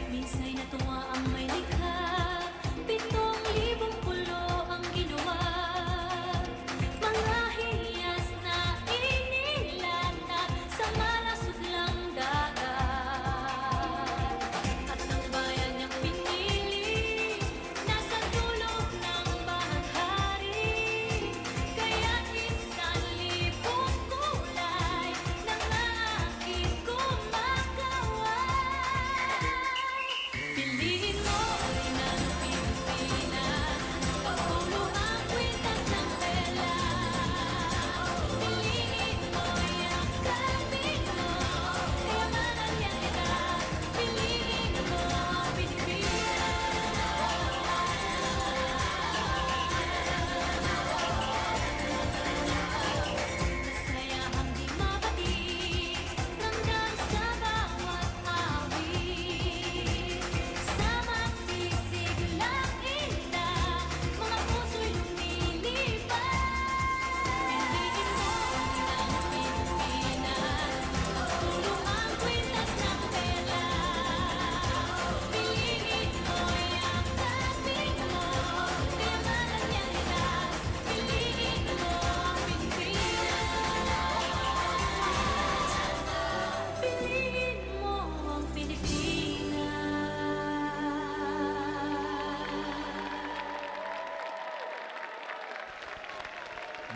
Minsa'y natuwa ang may likha, 7,000 pulo ang ginawa. Mga hiyas na inilata sa malasudlang dagat. At ang bayan niyang pinili, nasa dulog ng bahaghari. Kaya't 1,000 kulay ng aking kumakaway. Piliin mo ay ng Pilipinas, pagpulo ang kwintas ng pera. Piliin mo yung Pilipino, kayamanan niyang itaas. Piliin mo ang Pilipinas. Masayahang di mabati, ramdam sa bawat awit. Sa masisiglang inda, mga puso'y lumilipad. Piliin mo ang Pilipinas, pagpulo ang kwintas ng pera. Piliin mo yung Pilipino, kayamanan niyang itaas. Piliin mo ang Pilipinas. Piliin mo ang Pilipinas.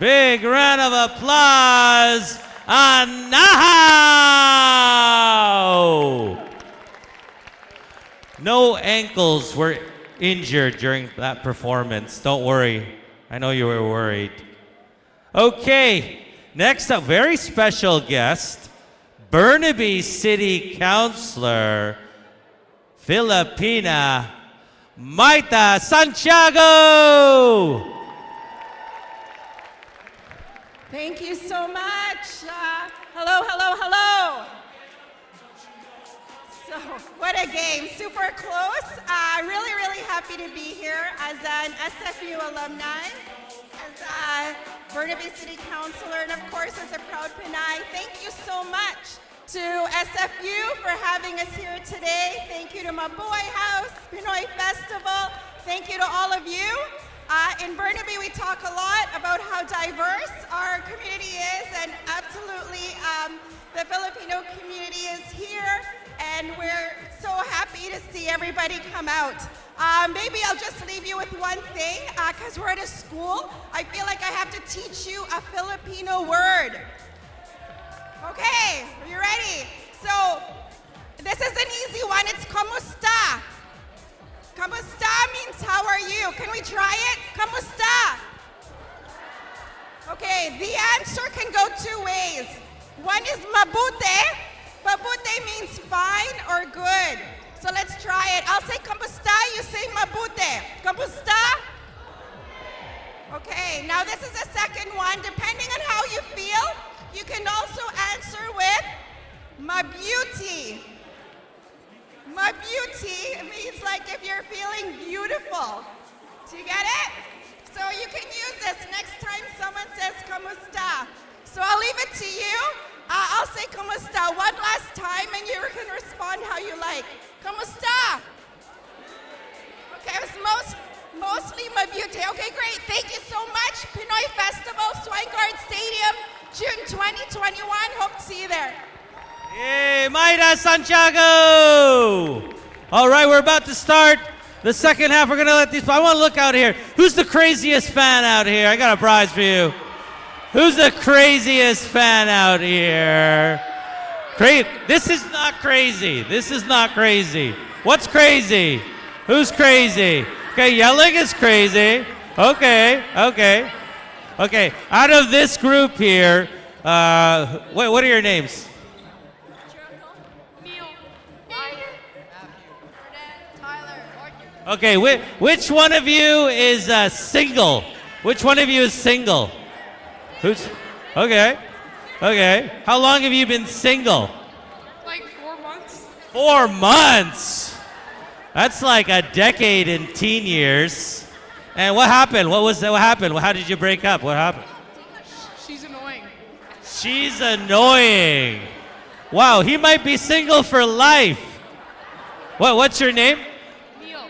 Big round of applause on now. No ankles were injured during that performance. Don't worry. I know you were worried. Okay, next up, very special guest, Burnaby City Councilor, Filipina Maita Santiago. Thank you so much. Hello, hello, hello. So, what a game. Super close. Really, really happy to be here as an SFU alumni, as a Burnaby City Councilor, and of course as a proud Pinay. Thank you so much to SFU for having us here today. Thank you to Mabuhay House, Pinoy Festival. Thank you to all of you. In Burnaby, we talk a lot about how diverse our community is, and absolutely the Filipino community is here, and we're so happy to see everybody come out. Maybe I'll just leave you with one thing, because we're at a school. I feel like I have to teach you a Filipino word. Okay, are you ready? So, this is an easy one. It's kamusta. Kamusta means how are you? Can we try it? Kamusta? Okay, the answer can go two ways. One is mabuti. Mabuti means fine or good. So let's try it. I'll say kamusta, you say mabuti. Kamusta? Okay, now this is the second one. Depending on how you feel, you can also answer with mabuti. Mabuti means like if you're feeling beautiful. Do you get it? So you can use this next time someone says kamusta. So I'll leave it to you. I'll say kamusta one last time and you can respond how you like. Kamusta? Okay, it was mostly mabuti. Okay, great. Thank you so much. Pinoy Festival, Swinegard Stadium, June 2021. Hope to see you there. Yay, Maita Santiago! All right, we're about to start the second half. We're gonna let these. I want to look out here. Who's the craziest fan out here? I got a prize for you. Who's the craziest fan out here? This is not crazy. This is not crazy. What's crazy? Who's crazy? Okay, yelling is crazy. Okay. Out of this group here, what are your names? Okay, which one of you is single? Which one of you is single? Who's? Okay. Okay. How long have you been single? Like 4 months. 4 months. That's like a decade in teen years. And what happened? What happened? How did you break up? What happened? She's annoying. She's annoying. Wow, he might be single for life. What's your name? Neil.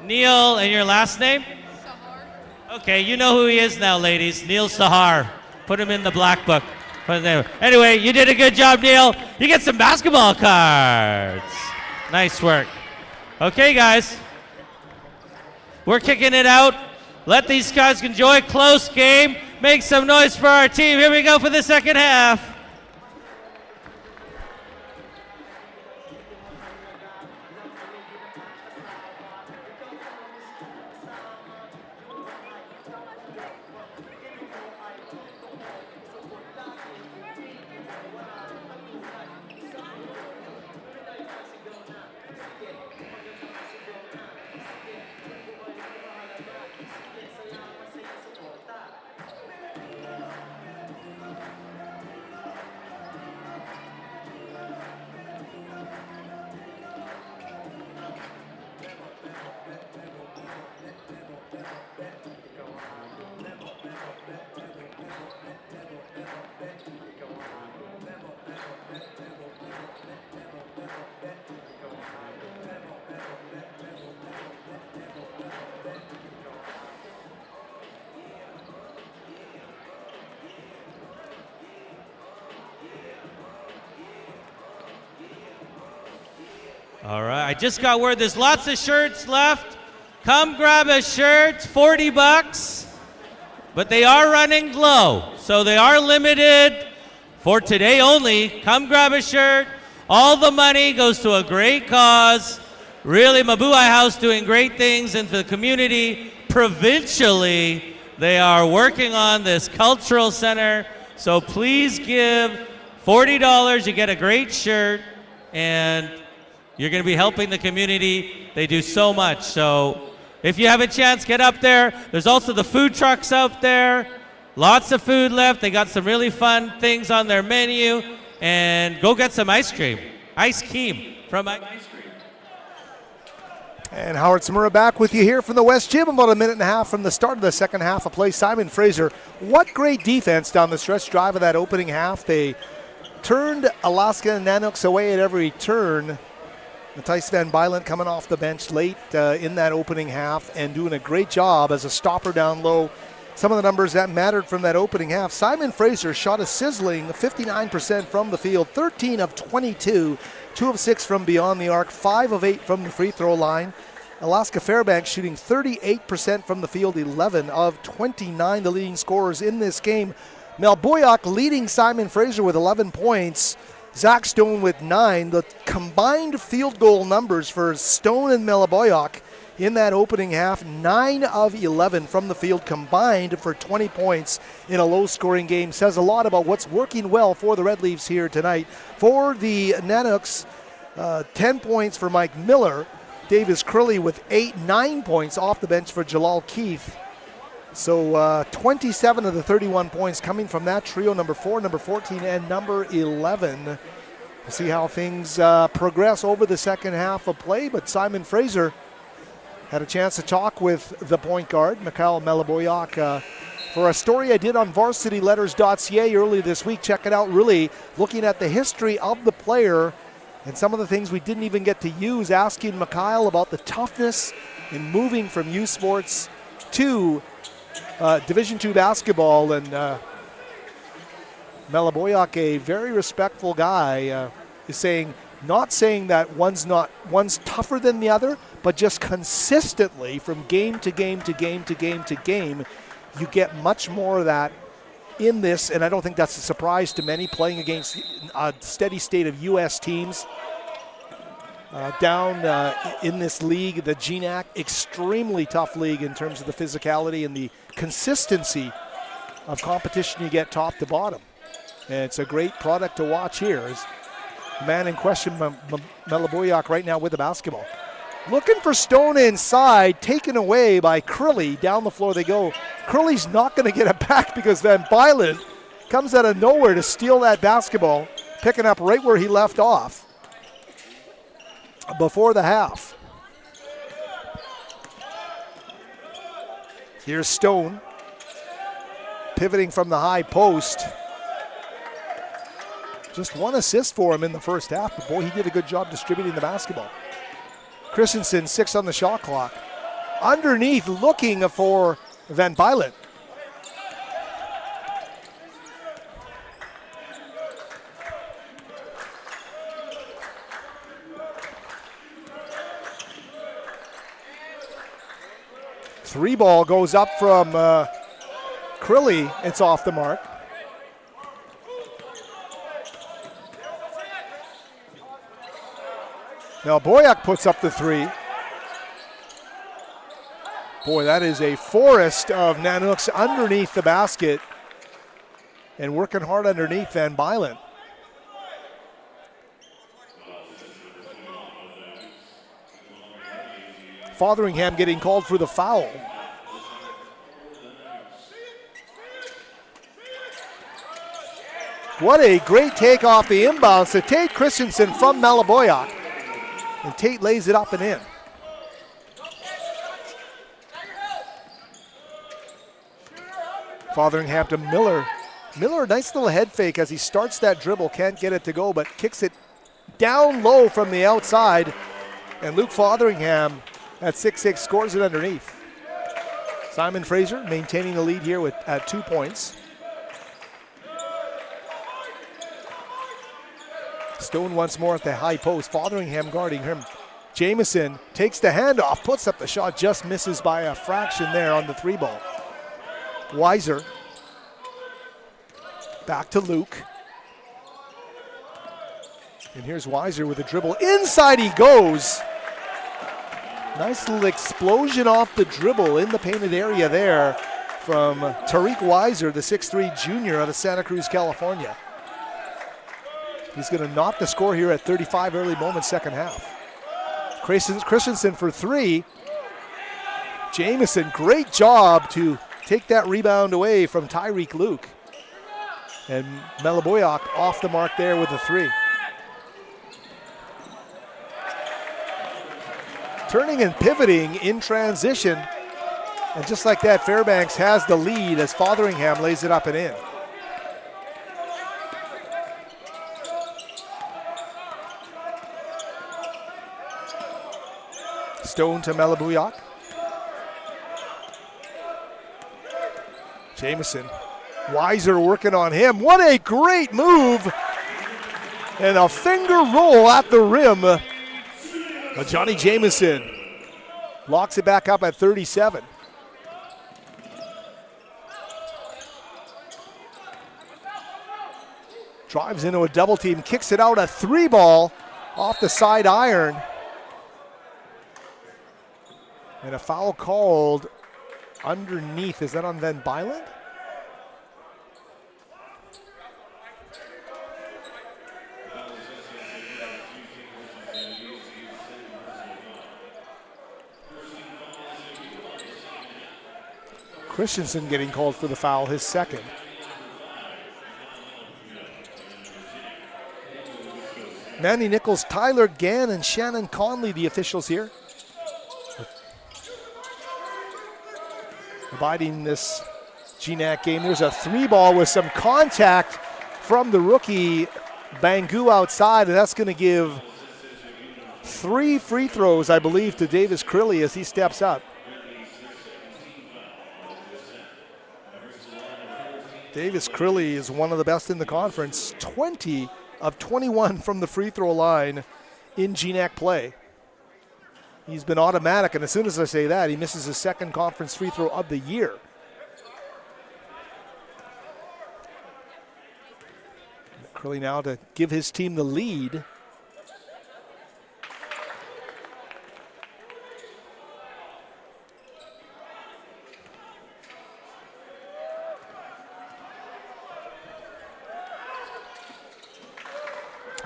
Neil, and your last name? Sahar. Okay, you know who he is now, ladies. Neil Sahar. Put him in the black book. Put him there. Anyway, you did a good job, Neil. You get some basketball cards. Nice work. Okay, guys. We're kicking it out. Let these guys enjoy a close game. Make some noise for our team. Here we go for the second half. All right, I just got word there's lots of shirts left. Come grab a shirt, $40. But they are running low, so they are limited for today only. Come grab a shirt. All the money goes to a great cause. Really, Mabuhay House doing great things into the community. Provincially, they are working on this cultural center. So please give $40. You get a great shirt, and you're going to be helping the community. They do so much. So if you have a chance, get up there. There's also the food trucks out there. Lots of food left. They got some really fun things on their menu. And go get some ice cream. Ice cream from Ice Cream. And Howard Samura back with you here from the West Gym, about a minute and a half from the start of the second half of play. Simon Fraser, what great defense down the stretch drive of that opening half. They turned Alaska Nanoks away at every turn. Matthijs van Bylen coming off the bench late in that opening half and doing a great job as a stopper down low. Some of the numbers that mattered from that opening half. Simon Fraser shot a sizzling 59% from the field, 13 of 22, 2 of 6 from beyond the arc, 5 of 8 from the free throw line. Alaska Fairbanks shooting 38% from the field, 11 of 29, the leading scorers in this game. Mel Boyack leading Simon Fraser with 11 points. Zach Stone with 9. The combined field goal numbers for Stone and Meliboyak in that opening half, 9 of 11 from the field combined for 20 points in a low-scoring game. Says a lot about what's working well for the Red Leafs here tonight. For the Nanoks, 10 points for Mike Miller. Davis Curley with 9 points off the bench for Jalal Keith. So 27 of the 31 points coming from that trio, number 4, number 14, and number 11. We'll see how things progress over the second half of play, but Simon Fraser had a chance to talk with the point guard, Mikhail Meliboyak, for a story I did on varsityletters.ca earlier this week. Check it out, really looking at the history of the player and some of the things we didn't even get to use, asking Mikhail about the toughness in moving from U Sports to Division II basketball, and Meliboyak, a very respectful guy, is not saying that one's tougher than the other, but just consistently from game to game to game to game to game, you get much more of that in this, and I don't think that's a surprise to many playing against a steady state of U.S. teams. Down in this league, the GNAC, extremely tough league in terms of the physicality and the consistency of competition you get top to bottom. And it's a great product to watch here. As the man in question, Meliboyak, right now with the basketball. Looking for Stone inside, taken away by Crilly. Down the floor they go. Crilly's not going to get it back because Van Bylen comes out of nowhere to steal that basketball, picking up right where he left off before the half. Here's Stone, pivoting from the high post. Just one assist for him in the first half, but boy, he did a good job distributing the basketball. Christensen, 6 on the shot clock. Underneath, looking for Van Bylen. Three ball goes up from Crilly. It's off the mark. Now Boyack puts up the three. Boy, that is a forest of Nanooks underneath the basket and working hard underneath Van Bylen. Fotheringham getting called for the foul. What a great take off the inbounds to Tate Christensen from Malaboyak. And Tate lays it up and in. Fotheringham to Miller. Miller, nice little head fake as he starts that dribble. Can't get it to go, but kicks it down low from the outside. And Luke Fotheringham at 6'6" scores it underneath. Simon Fraser maintaining the lead here at 2 points. Stone once more at the high post. Fotheringham guarding him. Jamieson takes the handoff, puts up the shot, just misses by a fraction there on the three ball. Weiser. Back to Luke. And here's Weiser with a dribble. Inside he goes. Nice little explosion off the dribble in the painted area there from Tariq Weiser, the 6'3" junior out of Santa Cruz, California. He's going to knock the score here at 35 early moments, second half. Christensen for three. Jamieson, great job to take that rebound away from Tyreek Luke. And Malaboyak off the mark there with a three. Turning and pivoting in transition. And just like that, Fairbanks has the lead as Fotheringham lays it up and in. Stone to Malaboyak. Jamieson. Weiser working on him. What a great move. And a finger roll at the rim. Johnny Jamieson locks it back up at 37. Drives into a double team, kicks it out, a three ball off the side iron. And a foul called underneath. Is that on Van Bylen? Christensen getting called for the foul, his second. Manny Nichols, Tyler Gann, and Shannon Conley, the officials here. Abiding this GNAC game. There's a three ball with some contact from the rookie Bangu outside, and that's going to give 3 free throws, I believe, to Davis Crilly as he steps up. Davis Crilly is one of the best in the conference, 20 of 21 from the free throw line in GNAC play. He's been automatic, and as soon as I say that, he misses his second conference free throw of the year. Crilly now to give his team the lead.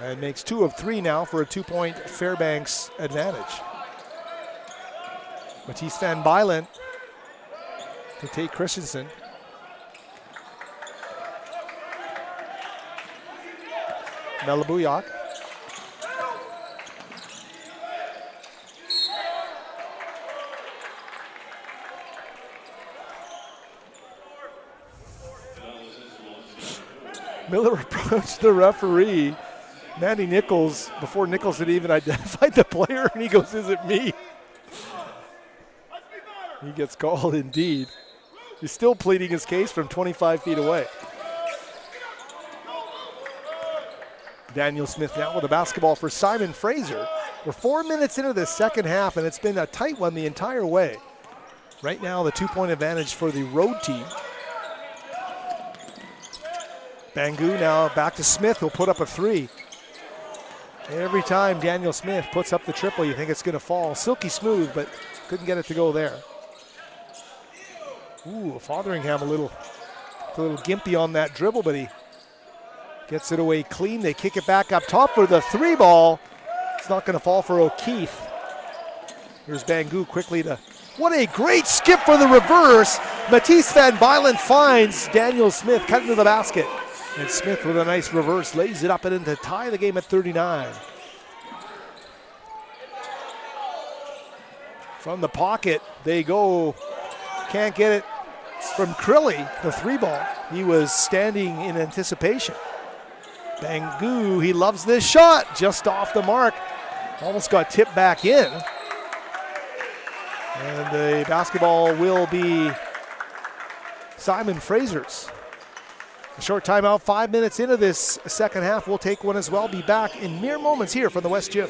And makes 2 of 3 now for a 2-point Fairbanks advantage. Matisse Van Bylen to Tate Christensen. Melabuyok. Miller approached the referee, Mandy Nichols, before Nichols had even identified the player, and he goes, "Is it me?" He gets called indeed. He's still pleading his case from 25 feet away. Daniel Smith now with the basketball for Simon Fraser. We're 4 minutes into the second half, and it's been a tight one the entire way. Right now, the 2-point advantage for the road team. Bangu now back to Smith, who'll put up a three. Every time Daniel Smith puts up the triple, you think it's going to fall. Silky smooth, but couldn't get it to go there. Ooh, Fotheringham a little gimpy on that dribble, but he gets it away clean. They kick it back up top for the three ball. It's not going to fall for O'Keefe. Here's Bangu quickly to, what a great skip for the reverse. Matisse Van Bylen finds Daniel Smith cutting to the basket. And Smith with a nice reverse lays it up and in to tie the game at 39. From the pocket, they go. Can't get it from Crilly, the three ball. He was standing in anticipation. Bangu, he loves this shot, just off the mark. Almost got tipped back in. And the basketball will be Simon Fraser's. A short timeout, 5 minutes into this second half. We'll take one as well. Be back in mere moments here from the West Gym.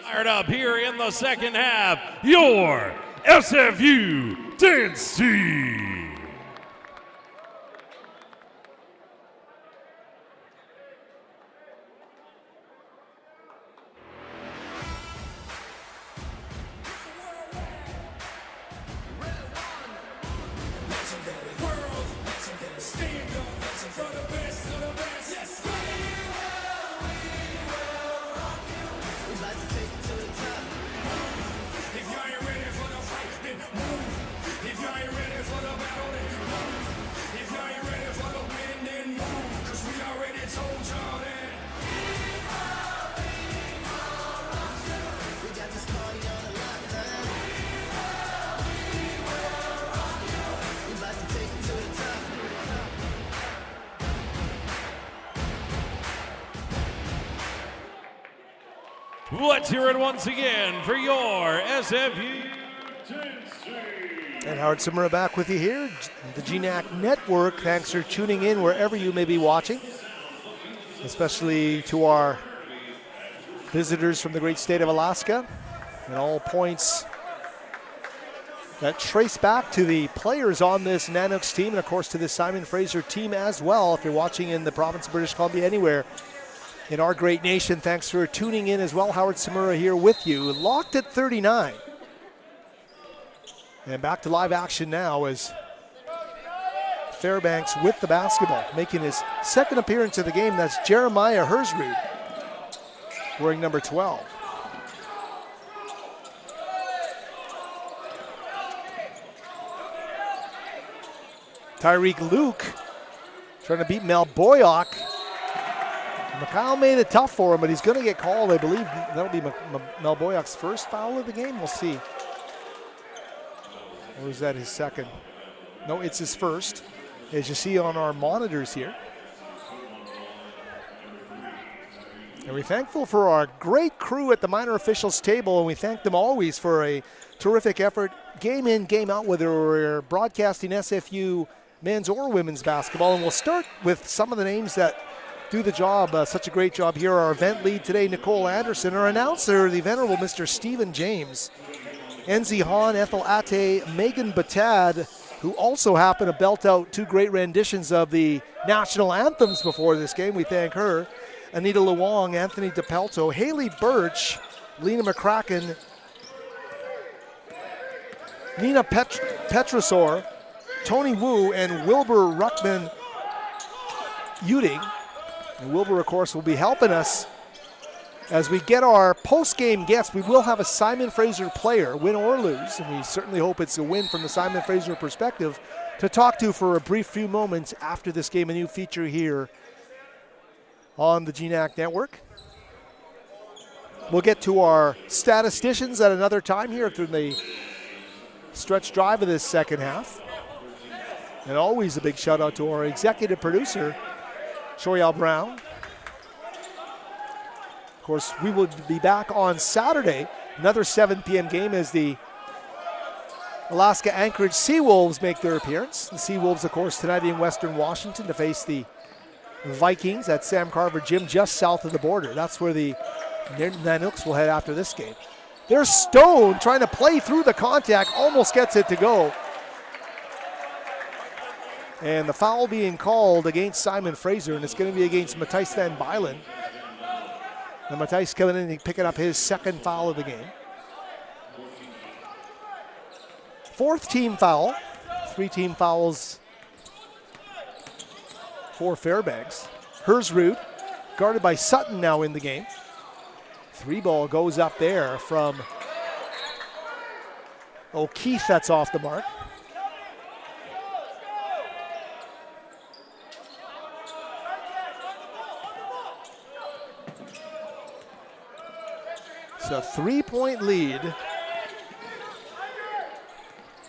Fired up here in the second half, your SFU dance team. Let's hear it once again for your SFU. And Howard Simura back with you here, the GNAC Network. Thanks for tuning in wherever you may be watching, especially to our visitors from the great state of Alaska. And all points that trace back to the players on this Nanooks team, and of course to the Simon Fraser team as well. If you're watching in the province of British Columbia, anywhere in our great nation, thanks for tuning in as well. Howard Simura here with you, locked at 39. And back to live action now as Fairbanks with the basketball, making his second appearance of the game. That's Jeremiah Hersrud, wearing number 12. Tyreek Luke trying to beat Mel Boyock. Mikhail made it tough for him, but he's going to get called. I believe that'll be Mel Boyock's first foul of the game. We'll see. Or is that his second? No, it's his first, as you see on our monitors here. And we're thankful for our great crew at the minor officials table, and we thank them always for a terrific effort, game in, game out, whether we're broadcasting SFU men's or women's basketball. And we'll start with some of the names that do the job, such a great job here. Our event lead today, Nicole Anderson. Our announcer, the venerable Mr. Stephen James. Enzi Hahn, Ethel Ate, Megan Batad, who also happened to belt out two great renditions of the national anthems before this game. We thank her. Anita Luong, Anthony DePelto, Haley Birch, Lena McCracken, Nina Petrosor, Tony Wu, and Wilbur Ruckman Uding. And Wilbur, of course, will be helping us As we get our post-game guests, we will have a Simon Fraser player, win or lose, and we certainly hope it's a win from the Simon Fraser perspective, to talk to for a brief few moments after this game, a new feature here on the GNAC Network. We'll get to our statisticians at another time here through the stretch drive of this second half. And always a big shout out to our executive producer, Shoryal Brown. Of course, we will be back on Saturday, another 7 p.m. game as the Alaska Anchorage Seawolves make their appearance. The Seawolves, of course, tonight in Western Washington to face the Vikings at Sam Carver Gym just south of the border. That's where the Nanooks will head after this game. There's Stone trying to play through the contact, almost gets it to go. And the foul being called against Simon Fraser, and it's going to be against Matthijs van Bylen. And Matthijs coming in and picking up his second foul of the game. Fourth team foul. 3 team fouls for Fairbanks. Hersrud, guarded by Sutton now in the game. 3 ball goes up there from O'Keefe, that's off the mark. It's a 3-point lead.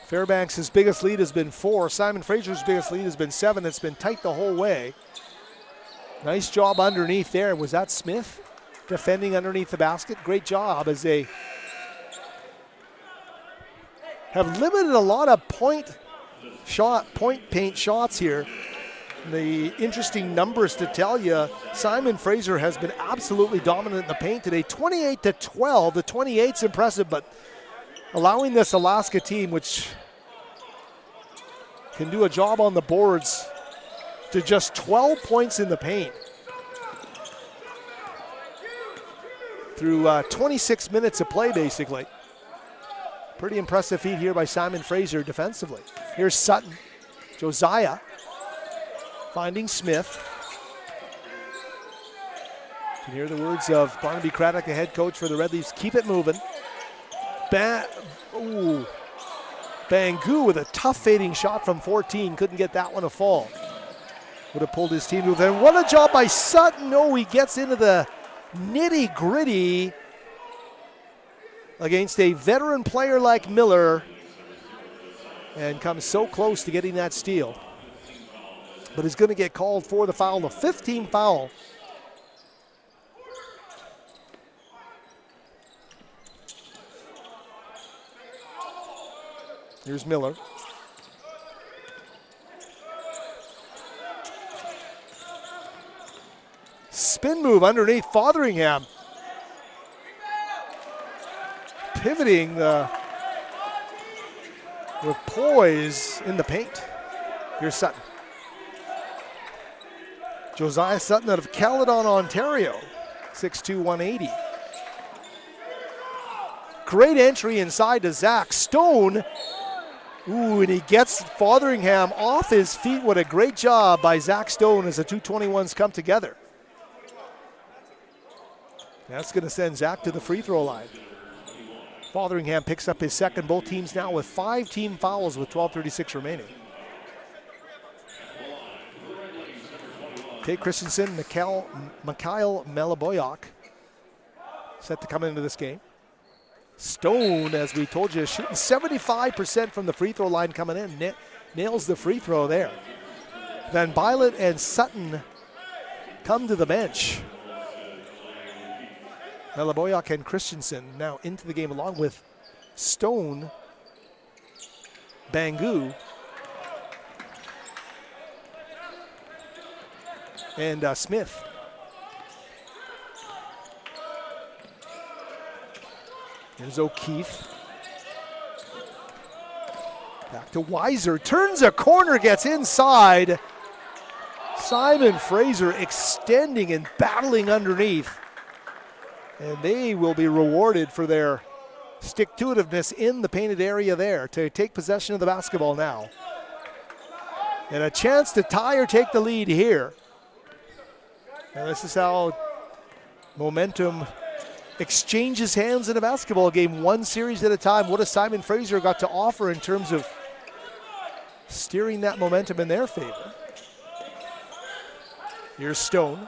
Fairbanks' biggest lead has been 4. Simon Fraser's biggest lead has been 7. It's been tight the whole way. Nice job underneath there. Was that Smith defending underneath the basket? Great job as they have limited a lot of point paint shots here. The interesting numbers to tell you, Simon Fraser has been absolutely dominant in the paint today. 28-12. The 28's impressive, but allowing this Alaska team, which can do a job on the boards, to just 12 points in the paint through 26 minutes of play, basically. Pretty impressive feat here by Simon Fraser defensively. Here's Sutton. Josiah finding Smith. You can hear the words of Barnaby Craddock, the head coach for the Red Leafs. Keep it moving. Bangu with a tough fading shot from 14. Couldn't get that one to fall. Would have pulled his team to within. What a job by Sutton. Oh, he gets into the nitty gritty against a veteran player like Miller and comes so close to getting that steal. But is going to get called for the foul, the 15th foul. Here's Miller. Spin move underneath Fotheringham. Pivoting with poise in the paint. Here's Sutton. Josiah Sutton out of Caledon, Ontario, 6'2", 180. Great entry inside to Zach Stone. Ooh, and he gets Fotheringham off his feet. What a great job by Zach Stone as the 221s come together. That's going to send Zach to the free throw line. Fotheringham picks up his second. Both teams now with 5 team fouls with 12:36 remaining. Tate Christensen, Mikhail Meliboyak set to come into this game. Stone, as we told you, shooting 75% from the free throw line coming in. Nails the free throw there. Van Bylen and Sutton come to the bench. Meliboyak and Christensen now into the game along with Stone, Bangu, and Smith. Here's O'Keefe. Back to Weiser. Turns a corner, gets inside. Simon Fraser extending and battling underneath. And they will be rewarded for their stick-to-itiveness in the painted area there to take possession of the basketball now. And a chance to tie or take the lead here. And this is how momentum exchanges hands in a basketball game, one series at a time. What has Simon Fraser got to offer in terms of steering that momentum in their favor? Here's Stone.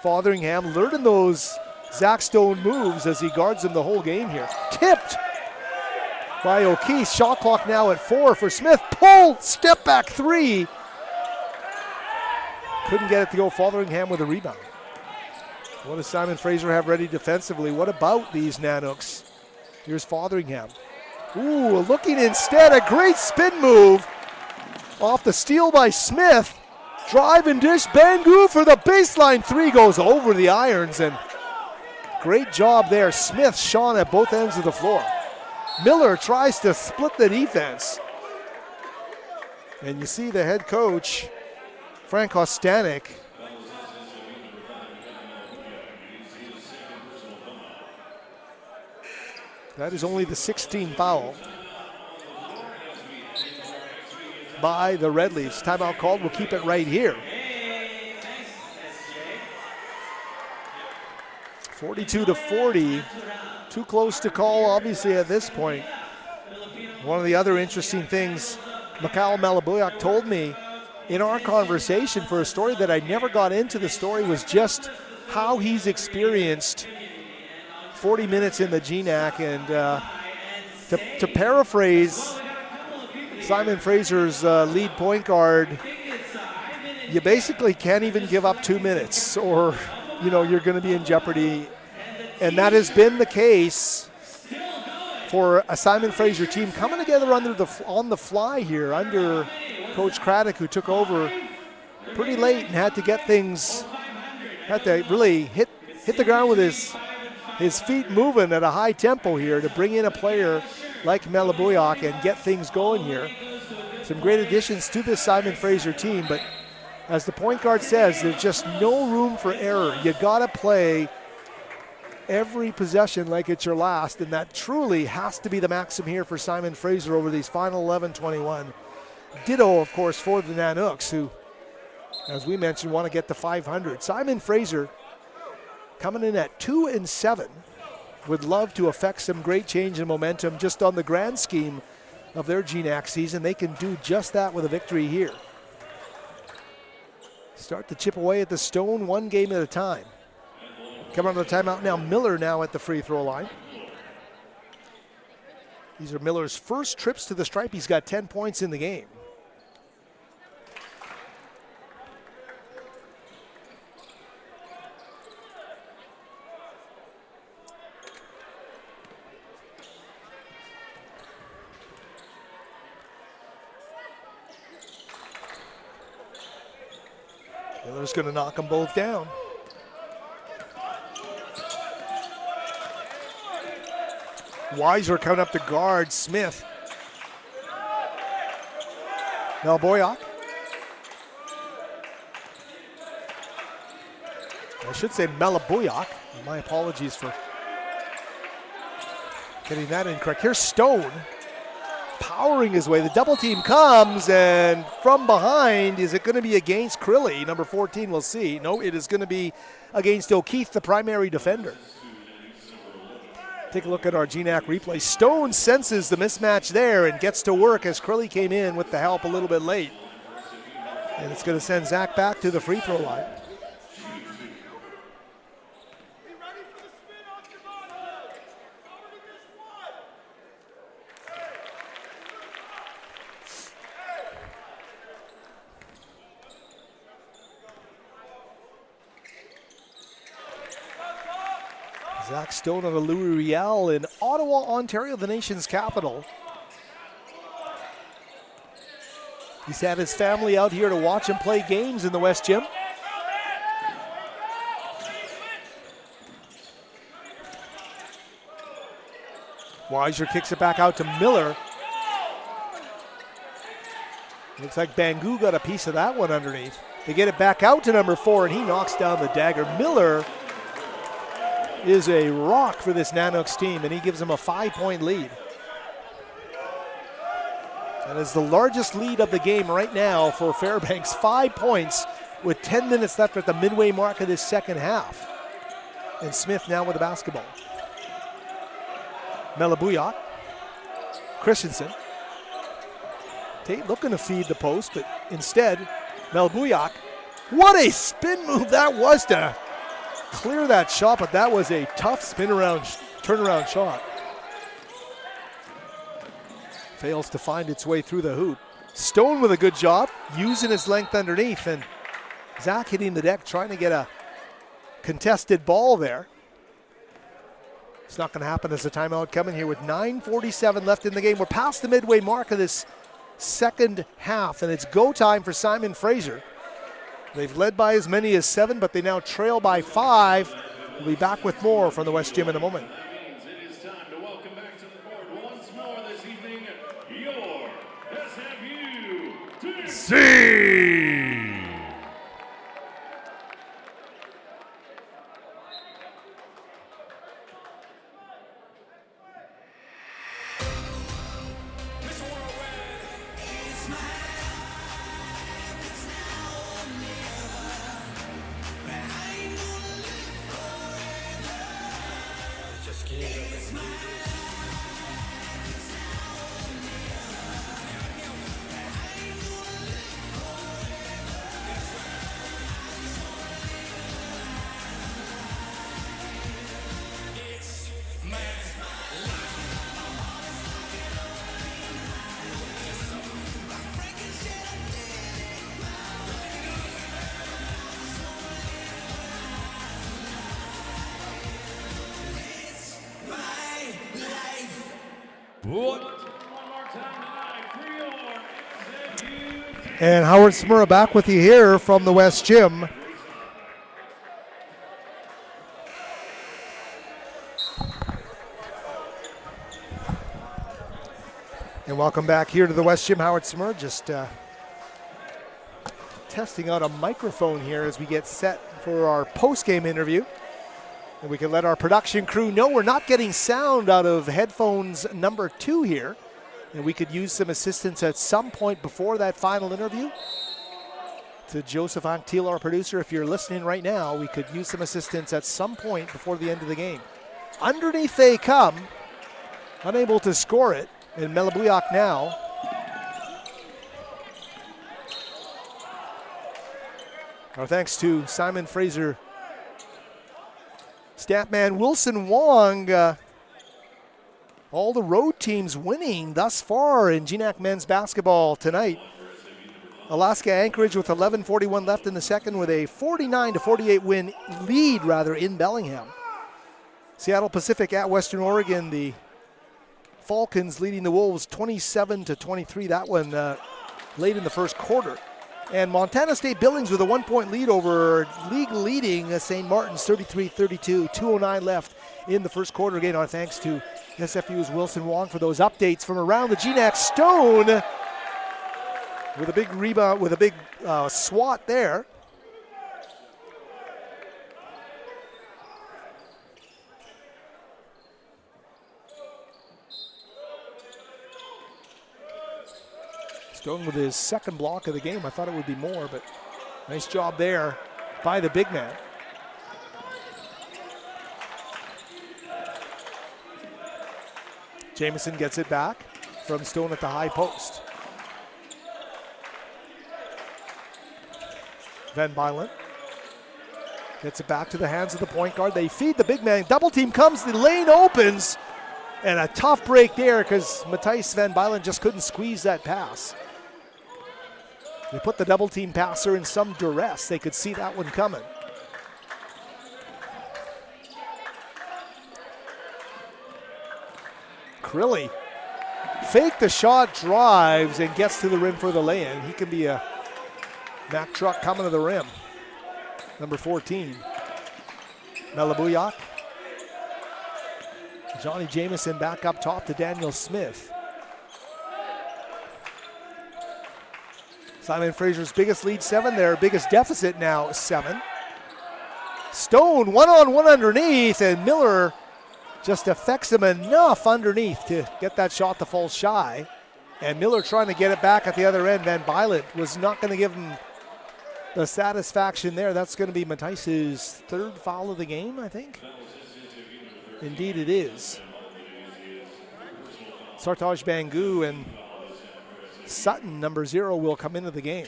Fotheringham learning those Zach Stone moves as he guards him the whole game here. Tipped by O'Keefe. Shot clock now at 4 for Smith. Pulled, step back 3. Couldn't get it to go. Fotheringham with a rebound. What does Simon Fraser have ready defensively? What about these Nanooks? Here's Fotheringham. Ooh, looking instead, a great spin move off the steal by Smith. Drive and dish, Bangu for the baseline 3 goes over the irons, and great job there. Smith shone at both ends of the floor. Miller tries to split the defense. And you see the head coach, Frank Ostanek, that is only the 16th foul by the Red Leafs. Timeout called. We'll keep it right here. 42-40. Too close to call, obviously, at this point. One of the other interesting things Mikhail Malabuyak told me in our conversation for a story that I never got into, the story was just how he's experienced 40 minutes in the GNAC. And to paraphrase Simon Fraser's lead point guard, you basically can't even give up 2 minutes or, you're going to be in jeopardy. And that has been the case for a Simon Fraser team coming together on the fly here under Coach Craddock, who took over pretty late and had to get things, had to really hit the ground with his feet moving at a high tempo here to bring in a player like Malabuyak and get things going here. Some great additions to this Simon Fraser team, but as the point guard says, there's just no room for error. You gotta play every possession like it's your last, and that truly has to be the maxim here for Simon Fraser over these final 11-21. Ditto, of course, for the Nanooks, who, as we mentioned, want to get to 500. Simon Fraser coming in at 2-7. Would love to affect some great change in momentum just on the grand scheme of their GNAC season. They can do just that with a victory here. Start to chip away at the stone one game at a time. Coming on the timeout now, Miller now at the free throw line. These are Miller's first trips to the stripe. He's got 10 points in the game. Miller's going to knock them both down. Weiser coming up to guard Smith. Malabuyak. I should say Malabuyak. My apologies for getting that incorrect. Here's Stone powering his way. The double team comes, and from behind, is it going to be against Crilly? Number 14, we'll see. No, it is going to be against O'Keefe, the primary defender. Take a look at our GNAC replay. Stone senses the mismatch there and gets to work as Crilly came in with the help a little bit late. And it's going to send Zach back to the free throw line. Zach Stone of the Louis Riel in Ottawa, Ontario, the nation's capital. He's had his family out here to watch him play games in the West Gym. Weiser kicks it back out to Miller. Looks like Bangu got a piece of that one underneath. They get it back out to number 4, and he knocks down the dagger. Miller is a rock for this Nanooks team, and he gives them a 5-point lead. That is the largest lead of the game right now for Fairbanks. 5 points with 10 minutes left at the midway mark of this second half. And Smith now with the basketball. Melabuyak. Christensen. Tate looking to feed the post, but instead, Melabuyak. What a spin move that was to clear that shot, but that was a tough turnaround shot. Fails to find its way through the hoop. Stone with a good job, using his length underneath, and Zach hitting the deck, trying to get a contested ball there. It's not going to happen as a timeout coming here with 9:47 left in the game. We're past the midway mark of this second half, and it's go time for Simon Fraser. They've led by as many as 7, but they now trail by 5. We'll be back with more from the West Gym in a moment. It is time to welcome back to the court once more this evening, your SFU C. And Howard Smurra back with you here from the West Gym. And welcome back here to the West Gym. Howard Smurra just testing out a microphone here as we get set for our post-game interview. And we can let our production crew know we're not getting sound out of headphones number 2 here. And we could use some assistance at some point before that final interview. To Joseph Anctil, our producer, if you're listening right now, we could use some assistance at some point before the end of the game. Underneath they come, unable to score it, and Melabuyak now. Our thanks to Simon Fraser, Statman Wilson Wong. All the road teams winning thus far in GNAC men's basketball tonight. Alaska Anchorage with 11:41 left in the second with a 49-48 win lead in Bellingham. Seattle Pacific at Western Oregon, the Falcons leading the Wolves 27-23. That one late in the first quarter. And Montana State Billings with a 1-point lead over league leading St. Martin's 33-32, 2:09 left in the first quarter. Again, our thanks to SFU's Wilson Wong for those updates from around the GNAC. Stone with a big rebound, with a big swat there. Stone with his second block of the game. I thought it would be more, but nice job there by the big man. Jamison gets it back from Stone at the high post. Van Bylen gets it back to the hands of the point guard. They feed the big man. Double team comes, the lane opens, and a tough break there because Matthijs Van Bylen just couldn't squeeze that pass. They put the double team passer in some duress. They could see that one coming. Crilly faked the shot, drives, and gets to the rim for the lay-in. He can be a Mack truck coming to the rim. Number 14, Melabuyak. Johnny Jamison back up top to Daniel Smith. Simon Fraser's biggest lead 7, their biggest deficit now 7. Stone one-on-one underneath, and Miller just affects him enough underneath to get that shot to fall shy. And Miller trying to get it back at the other end. Van Bylen was not going to give him the satisfaction there. That's going to be Matthijs' third foul of the game, I think. Indeed it is. Sartaj Bangu and Sutton, number 0, will come into the game.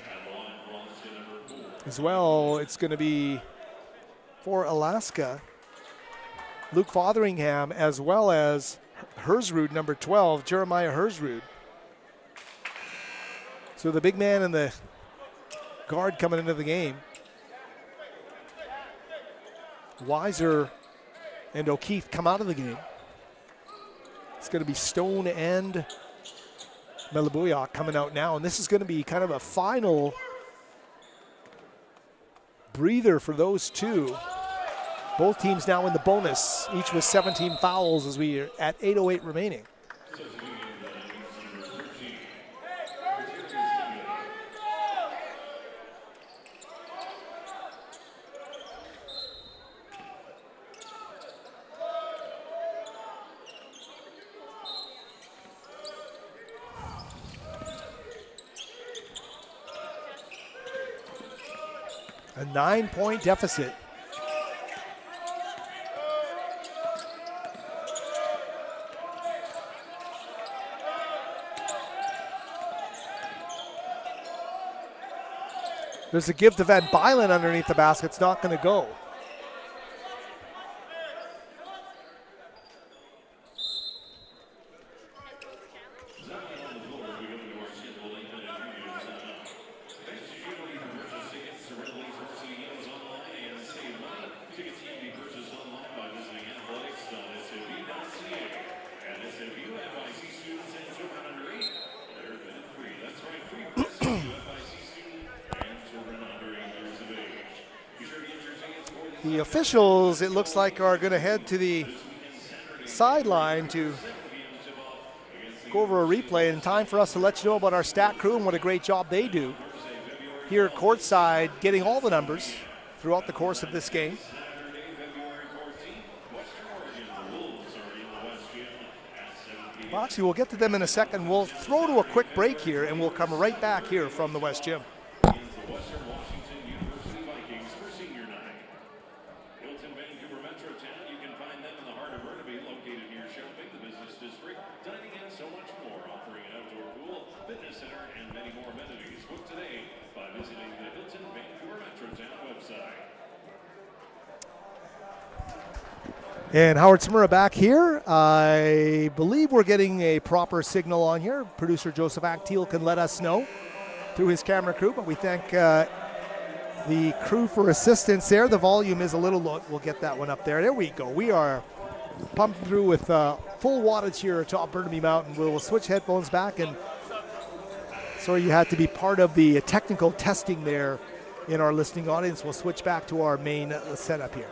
As well, it's going to be for Alaska, Luke Fotheringham, as well as Hersrud, number 12, Jeremiah Hersrud. So the big man and the guard coming into the game. Weiser and O'Keefe come out of the game. It's going to be Stone and Melibuyak coming out now, and this is going to be kind of a final breather for those two. Both teams now in the bonus, each with 17 fouls as we are at 8:08 remaining. A 9-point deficit. There's a give to Van Bylen underneath the basket. It's not going to go. The officials, it looks like, are going to head to the sideline to go over a replay, and time for us to let you know about our stat crew and what a great job they do here courtside, getting all the numbers throughout the course of this game. Well, actually, we'll get to them in a second. We'll throw to a quick break here, and we'll come right back here from the West Gym. And Howard Samura back here. I believe we're getting a proper signal on here. Producer Joseph Actiel can let us know through his camera crew, but we thank the crew for assistance there. The volume is a little low. We'll get that one up there. There we go. We are pumping through with full wattage here atop Burnaby Mountain. We'll switch headphones back, and sorry you had to be part of the technical testing there in our listening audience. We'll switch back to our main setup here.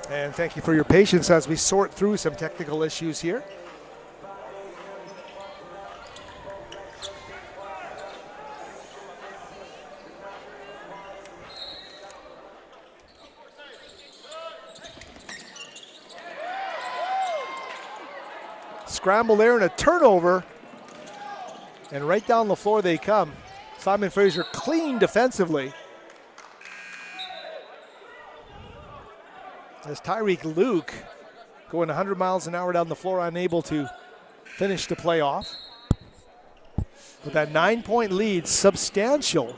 And thank you for your patience as we sort through some technical issues here. Scramble there and a turnover. And right down the floor they come. Simon Fraser clean defensively. As Tyreek Luke going 100 miles an hour down the floor, unable to finish the play off. But that 9-point lead, substantial.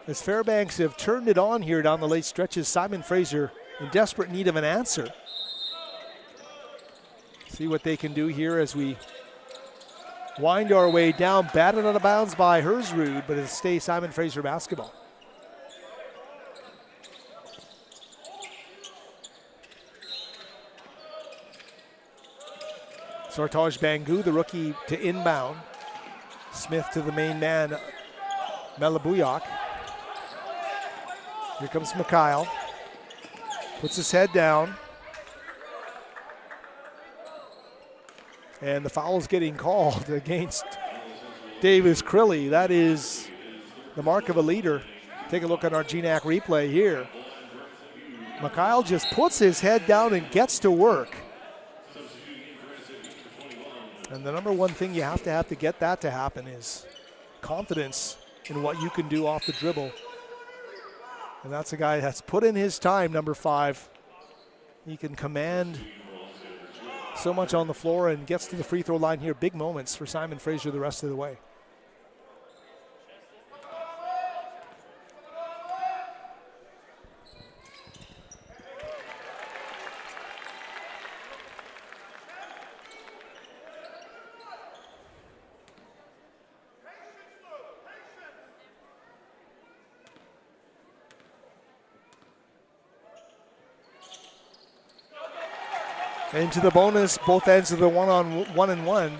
As Fairbanks have turned it on here down the late stretches, Simon Fraser in desperate need of an answer. See what they can do here as we wind our way down. Batted out of bounds by Hersrud, but it'll stay Simon Fraser basketball. Sartaj Bangu, the rookie, to inbound. Smith to the main man, Melibuyak. Here comes Mikhail. Puts his head down. And the foul's getting called against Davis Crilly. That is the mark of a leader. Take a look at our GNAC replay here. Mikhail just puts his head down and gets to work. And the number one thing you have to get that to happen is confidence in what you can do off the dribble And that's a guy that's put in his time, number 5. He can command so much on the floor and gets to the free throw line here. Big moments for Simon Fraser the rest of the way. Into the bonus, both ends of the 1-on-1 and 1.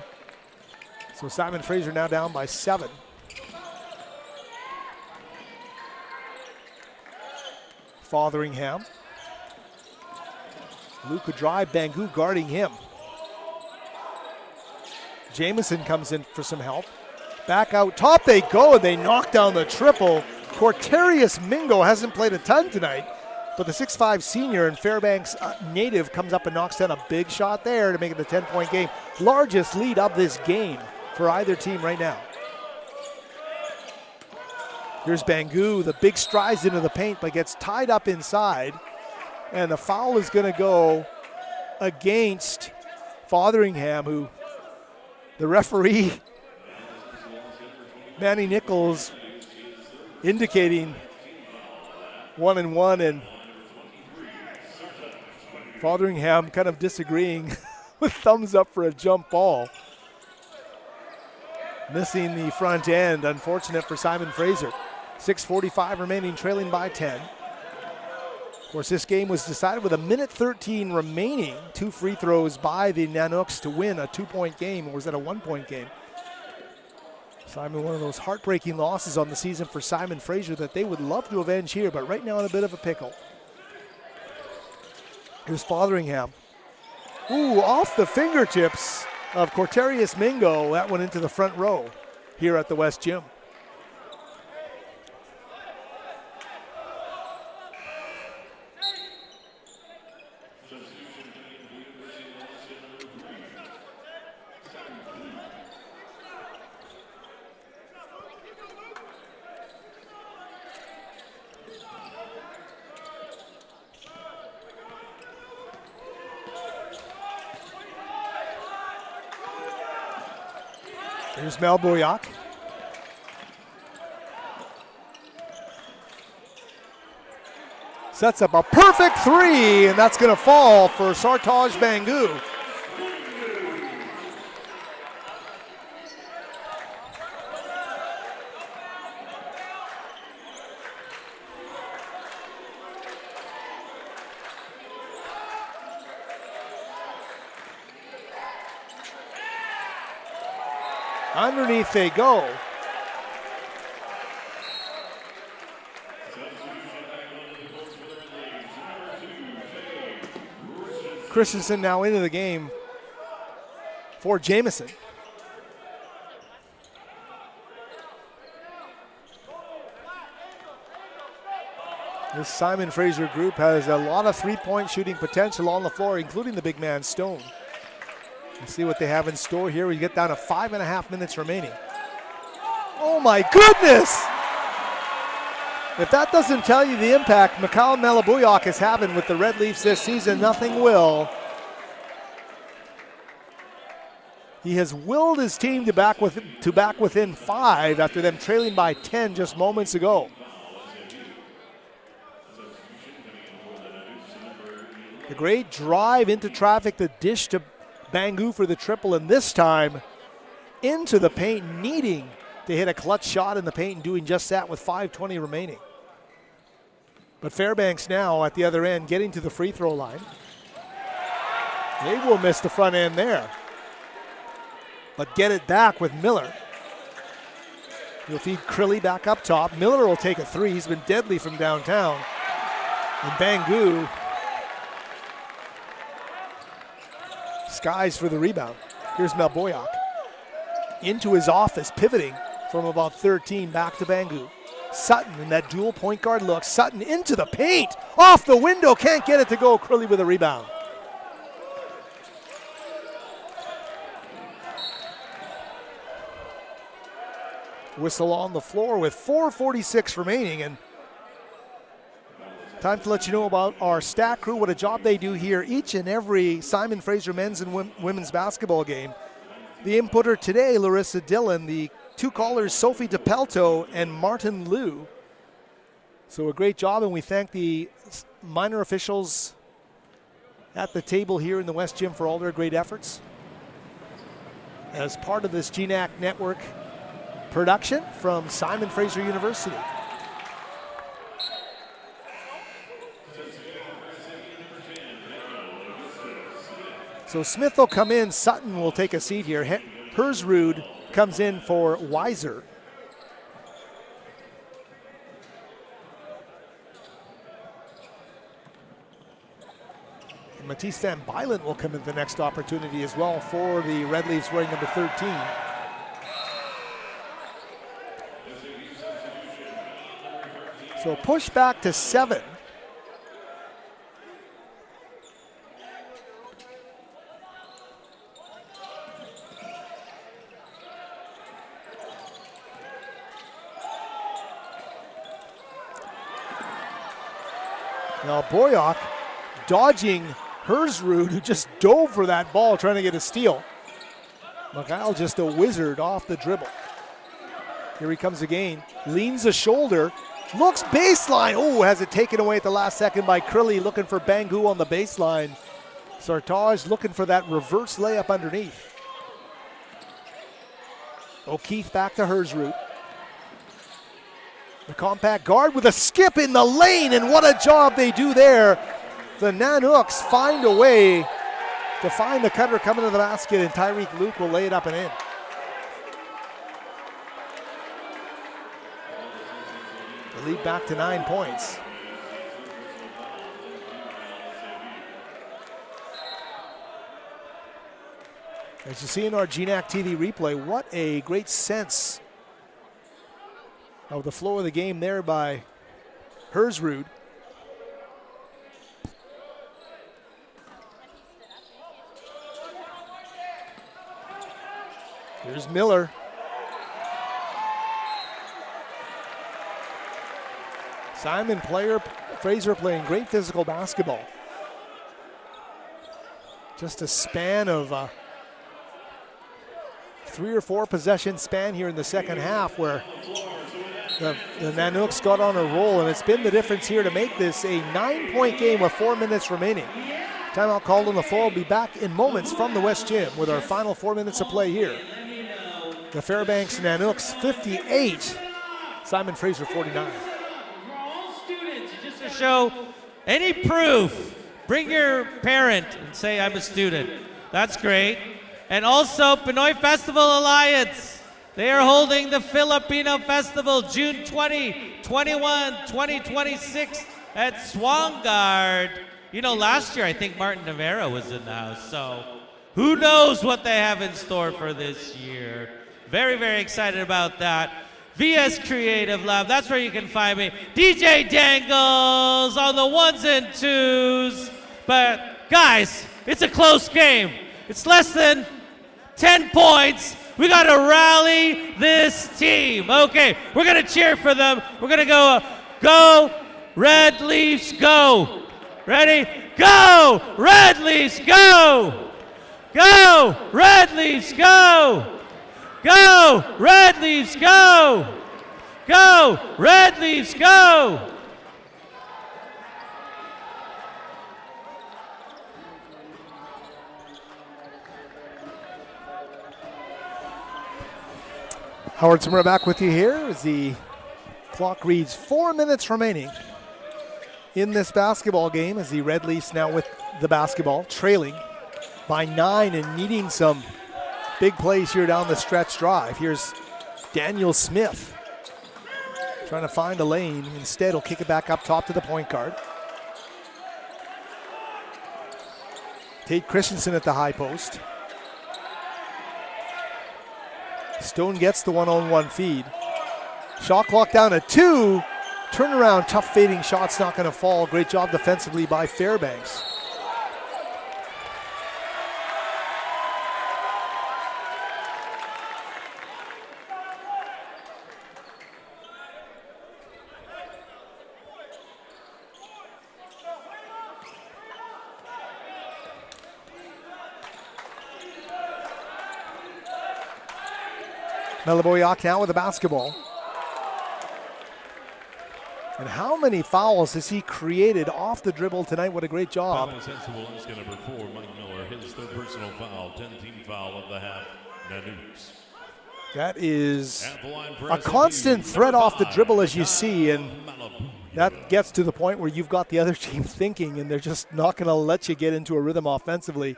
So Simon Fraser now down by 7. Fotheringham. Luka drive, Bangu guarding him. Jamison comes in for some help. Back out top they go, and they knock down the triple. Corterius Mingo hasn't played a ton tonight, but the 6'5 senior and Fairbanks native comes up and knocks down a big shot there to make it a 10-point game. Largest lead of this game for either team right now. Here's Bangu, the big strides into the paint, but gets tied up inside. And the foul is going to go against Fotheringham, who the referee, Manny Nichols, indicating 1-and-1, and Fotheringham kind of disagreeing with thumbs up for a jump ball. Missing the front end, unfortunate for Simon Fraser. 6:45 remaining, trailing by 10. Of course, this game was decided with 1:13 remaining. 2 free throws by the Nanooks to win a 2-point game, or was that a 1-point game? Simon, one of those heartbreaking losses on the season for Simon Fraser that they would love to avenge here, but right now in a bit of a pickle. Here's Fotheringham. Ooh, off the fingertips of Corterius Mingo. That went into the front row here at the West Gym. Here's Mel Boyack. Sets up a perfect 3, and that's going to fall for Sartaj Bangu. Underneath they go. Christensen now into the game for Jamison. This Simon Fraser group has a lot of three-point shooting potential on the floor, including the big man Stone. Let's see what they have in store here. We get down to 5.5 minutes remaining. Oh my goodness! If that doesn't tell you the impact Mikhail Melibuyak is having with the Red Leafs this season, nothing will. He has willed his team to back within 5 after them trailing by 10 just moments ago. The great drive into traffic, the dish to Bangu for the triple, and this time into the paint, needing to hit a clutch shot in the paint and doing just that with 5:20 remaining. But Fairbanks now at the other end getting to the free throw line. They will miss the front end there, but get it back with Miller. He'll feed Crilly back up top. Miller will take a 3. He's been deadly from downtown. And Bangu skies for the rebound. Here's Mel Boyack. Into his office, pivoting from about 13 back to Bangu. Sutton in that dual point guard look. Sutton into the paint. Off the window, can't get it to go. Crilly with a rebound. Whistle on the floor with 4:46 remaining, and Time to let you know about our stat crew, what a job they do here each and every Simon Fraser men's and women's basketball game. The inputter today, Larissa Dillon. The two callers, Sophie DePelto and Martin Liu. So a great job, and we thank the minor officials at the table here in the West Gym for all their great efforts as part of this GNAC Network production from Simon Fraser University. So Smith will come in, Sutton will take a seat here. Hersrud comes in for Weiser. And Matisse Van Bylen will come in the next opportunity as well for the Red Leafs wearing number 13. So push back to 7. Now Boyack dodging Hersrud, who just dove for that ball trying to get a steal. Mikhail just a wizard off the dribble. Here he comes again, leans a shoulder, looks baseline. Oh, has it taken away at the last second by Crilly, looking for Bangu on the baseline. Sartaj looking for that reverse layup underneath. O'Keefe back to Hersrud. The compact guard with a skip in the lane, and what a job they do there. The Nanooks find a way to find the cutter coming to the basket, and Tyreek Luke will lay it up and in. The lead back to 9 points. As you see in our GNAC TV replay, what a great sense of the flow of the game there by Hersrud. Here's Miller. Simon Fraser playing great physical basketball. Just a span of 3 or 4 possession span here in the second half where the Nanooks got on a roll, and it's been the difference here to make this a 9-point game with 4 minutes remaining. Timeout called on the floor. We'll be back in moments from the West Gym with our final 4 minutes of play here. The Fairbanks Nanooks 58, Simon Fraser 49. Just to show any proof, bring your parent and say, I'm a student. That's great. And also, Pinoy Festival Alliance. They are holding the Filipino Festival June 20, 21, 2026 at Swangard. You know, last year I think Martin Navarro was in the house, so who knows what they have in store for this year. Very, very excited about that. VS Creative Lab, that's where you can find me. DJ Dangles on the 1s and 2s. But guys, it's a close game. It's less than 10 points. We got to rally this team. Okay, we're going to cheer for them. We're going to go Red Leafs, go. Ready? Go Red Leafs, go. Go Red Leafs, go. Go Red Leafs, go. Go Red Leafs, go. Howard Zimmer back with you here as the clock reads 4 minutes remaining in this basketball game, as the Red Leafs now with the basketball, trailing by 9 and needing some big plays here down the stretch drive. Here's Daniel Smith trying to find a lane. Instead, he'll kick it back up top to the point guard. Tate Christensen at the high post. Stone gets the one-on-one feed. Shot clock down to 2. Turnaround, tough fading shot's not going to fall. Great job defensively by Fairbanks. Meliboyak now with the basketball. And how many fouls has he created off the dribble tonight? What a great job. Foul against Waleska, number 4, Mike Miller, his third personal foul, 10-team foul of the half. Nanooks. That is At the line for a SFU, constant threat number off the 5, dribble, as you see, and Malibu. that gets to the point where you've got the other team thinking, and they're just not going to let you get into a rhythm offensively.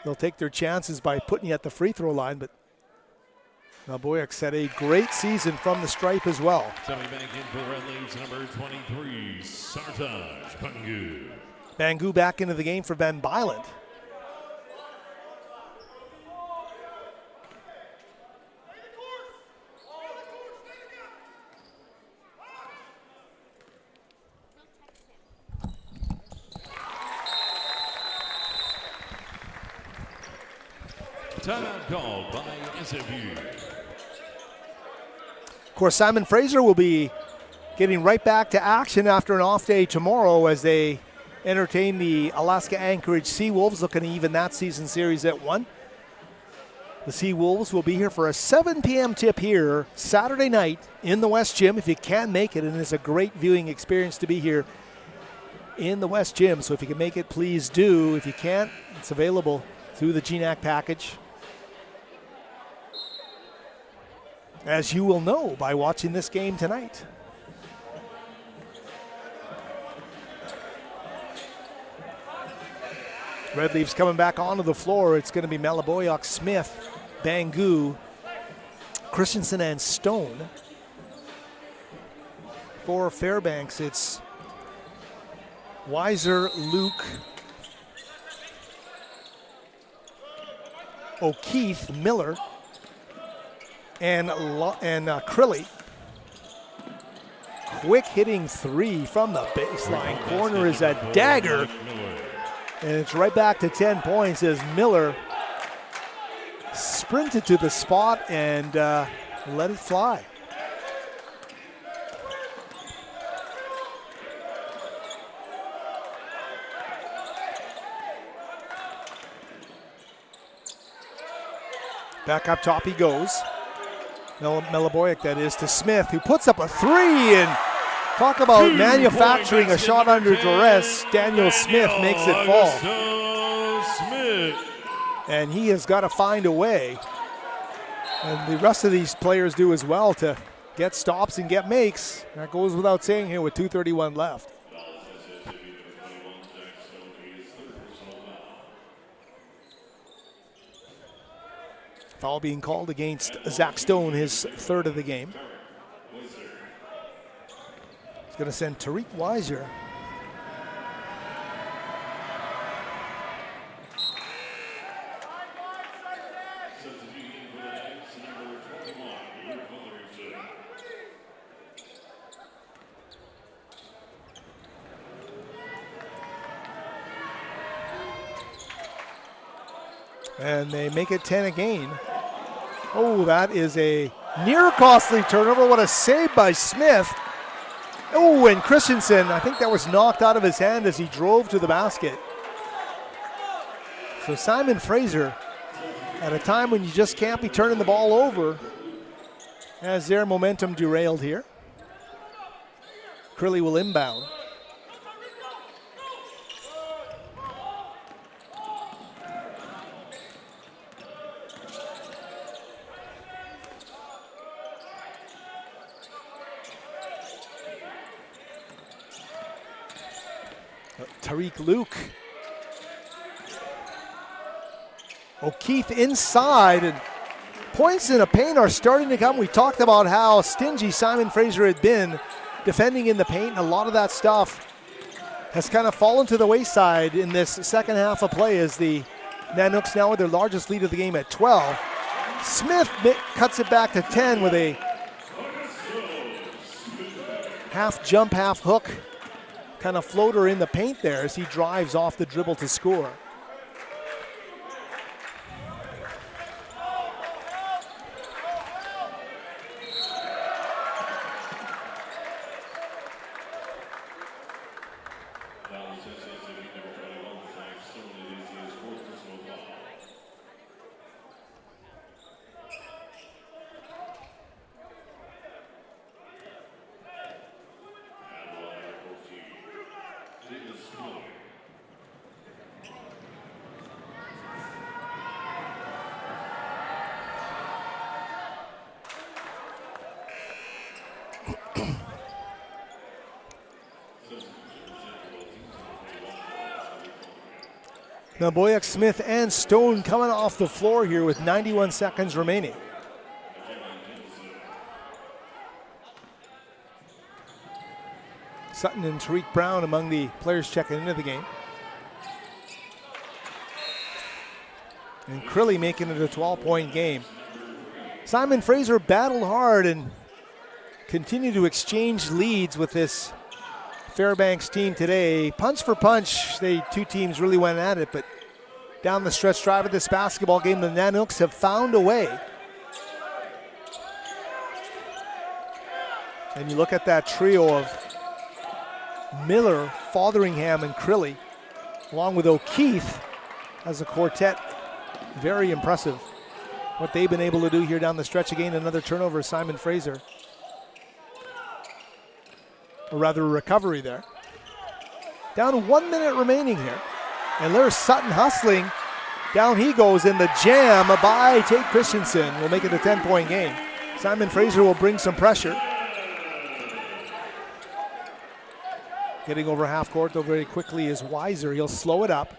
They'll take their chances by putting you at the free throw line, but Meliboyak had a great season from the stripe as well. Coming back in for the Red Leaves, number 23, Sartaj Pangu. Bangu back into the game for Van Byland. Timeout called by SFU. Of course, Simon Fraser will be getting right back to action after an off day tomorrow as they entertain the Alaska Anchorage Seawolves, looking to even that season series at 1. The Seawolves will be here for a 7 p.m. tip here Saturday night in the West Gym if you can make it, and it's a great viewing experience to be here in the West Gym. So if you can make it, please do. If you can't, it's available through the GNAC package, as you will know by watching this game tonight. Red Leafs coming back onto the floor. It's going to be Meliboyak, Smith, Bangu, Christensen, and Stone. For Fairbanks, it's Weiser, Luke, O'Keefe, Miller, and Crilly. Quick hitting three from the baseline. Corner is a dagger. And it's right back to 10 points as Miller sprinted to the spot and let it fly. Back up top he goes. Meliboyak, that is, to Smith, who puts up a three, and talk about manufacturing a shot under duress. Daniel Smith makes it fall. And he has got to find a way, and the rest of these players do as well, to get stops and get makes. That goes without saying here with 2:31 left. Foul being called against Zach Stone, his third of the game. He's going to send Tariq Weiser. And they make it 10 again. Oh, that is a near costly turnover. What a save by Smith. Oh, and Christensen, I think that was knocked out of his hand as he drove to the basket. So Simon Fraser, at a time when you just can't be turning the ball over, has their momentum derailed here. Crilly will inbound. Tariq Luke. O'Keefe inside, and points in the paint are starting to come. We talked about how stingy Simon Fraser had been defending in the paint, and a lot of that stuff has kind of fallen to the wayside in this second half of play as the Nanooks now with their largest lead of the game at 12. Smith cuts it back to 10 with a half jump, half hook kind of floater in the paint there as he drives off the dribble to score. Now Boyack, Smith, and Stone coming off the floor here with 91 seconds remaining. Sutton and Tariq Brown among the players checking into the game. And Crilly making it a 12-point game. Simon Fraser battled hard and continued to exchange leads with this Fairbanks team today. Punch for punch, two teams really went at it, but down the stretch drive of this basketball game, the Nanooks have found a way. And you look at that trio of Miller, Fotheringham, and Crilly, along with O'Keefe as a quartet. Very impressive what they've been able to do here down the stretch. Again, another turnover, Simon Fraser. Or rather a recovery there. Down to 1 minute remaining here. And there's Sutton hustling. Down he goes in the jam by Tate Christensen. Will make it a 10-point game. Simon Fraser will bring some pressure. Getting over half court though very quickly is Weiser. He'll slow it up.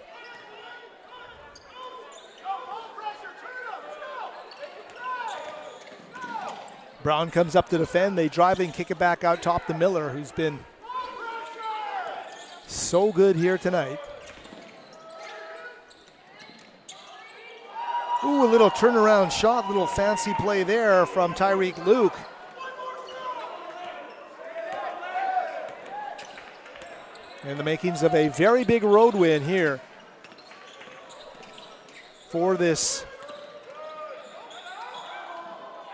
Brown comes up to defend. They drive and kick it back out top to Miller, who's been so good here tonight. Ooh, a little turnaround shot, little fancy play there from Tyreek Luke. And the makings of a very big road win here for this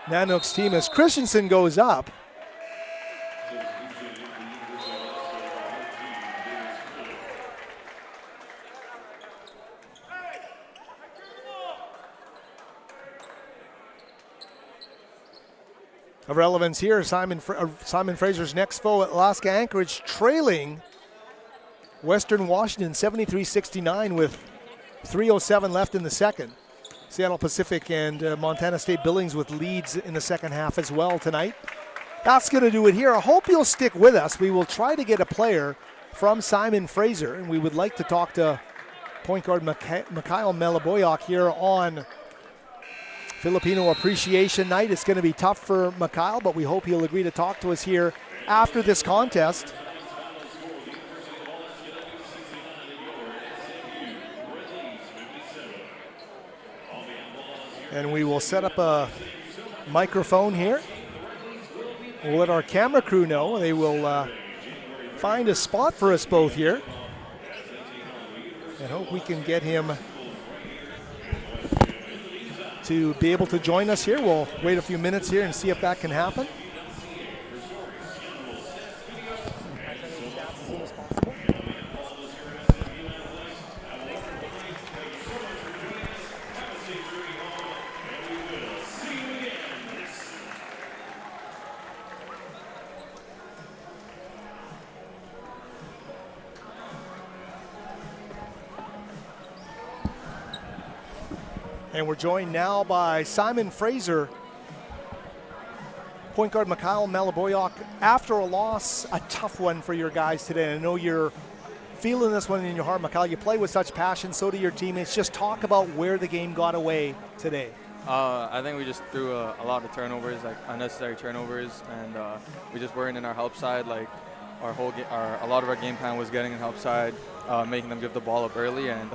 Nanooks team as Christensen goes up. Of relevance here, Simon Fraser's next foe at Alaska Anchorage, trailing Western Washington 73-69 with 3:07 left in the second. Seattle Pacific and Montana State Billings with leads in the second half as well tonight. That's going to do it here. I hope you'll stick with us. We will try to get a player from Simon Fraser, and we would like to talk to point guard Mikhail Meliboyak here on Filipino Appreciation Night. It's going to be tough for Mikhail, but we hope he'll agree to talk to us here after this contest. And we will set up a microphone here. We'll let our camera crew know. They will find a spot for us both here. And hope we can get him to be able to join us here. We'll wait a few minutes here and see if that can happen. And we're joined now by Simon Fraser, point guard Mikhail Meliboyak. After a loss, a tough one for your guys today. I know you're feeling this one in your heart, Mikhail. You play with such passion, so do your teammates. Just talk about where the game got away today. I think we just threw a lot of turnovers, like unnecessary turnovers, and we just weren't in our help side. Like a lot of our game plan was getting in help side, making them give the ball up early, and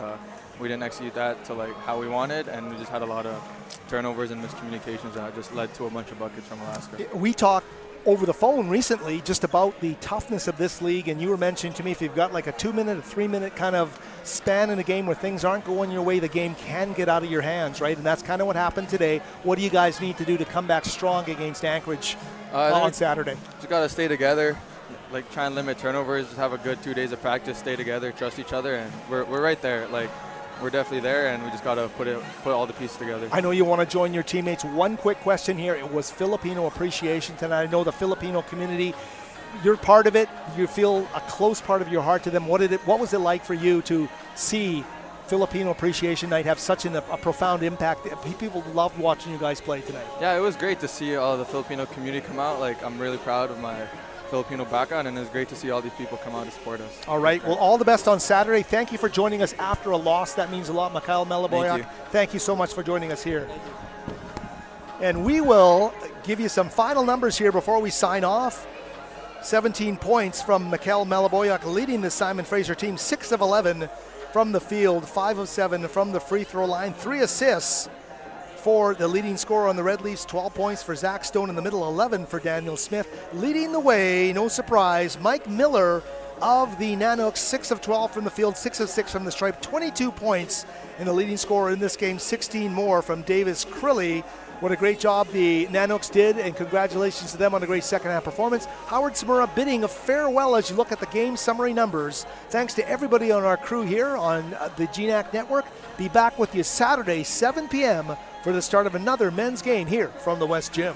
we didn't execute that to like how we wanted, and we just had a lot of turnovers and miscommunications that just led to a bunch of buckets from Alaska. We talked over the phone recently just about the toughness of this league, and you were mentioning to me if you've got like a 2-minute, a 3-minute kind of span in a game where things aren't going your way, the game can get out of your hands, right? And that's kind of what happened today. What do you guys need to do to come back strong against Anchorage on Saturday? Just got to stay together, like try and limit turnovers, just have a good 2 days of practice, stay together, trust each other, and we're right there. Like, we're definitely there, and we just got to put all the pieces together. I know you want to join your teammates. One quick question here. It was Filipino Appreciation tonight. I know the Filipino community, you're part of it. You feel a close part of your heart to them. What was it like for you to see Filipino Appreciation Night have such a profound impact? People loved watching you guys play tonight. Yeah, it was great to see all the Filipino community come out. Like, I'm really proud of Filipino background, and it's great to see all these people come out to support us. All right. Well, all the best on Saturday. Thank you for joining us after a loss. That means a lot. Mikhail Meliboyak, thank you so much for joining us here. And we will give you some final numbers here before we sign off. 17 points from Mikhail Meliboyak leading the Simon Fraser team, 6 of 11 from the field, 5 of 7 from the free throw line, 3 assists for the leading scorer on the Red Leafs, 12 points for Zach Stone in the middle, 11 for Daniel Smith. Leading the way, no surprise, Mike Miller of the Nanooks, 6 of 12 from the field, 6 of 6 from the stripe, 22 points in the leading scorer in this game, 16 more from Davis Crilly. What a great job the Nanooks did, and congratulations to them on a great second half performance. Howard Samura bidding a farewell as you look at the game summary numbers. Thanks to everybody on our crew here on the GNAC Network. Be back with you Saturday, 7 p.m. for the start of another men's game here from the West Gym.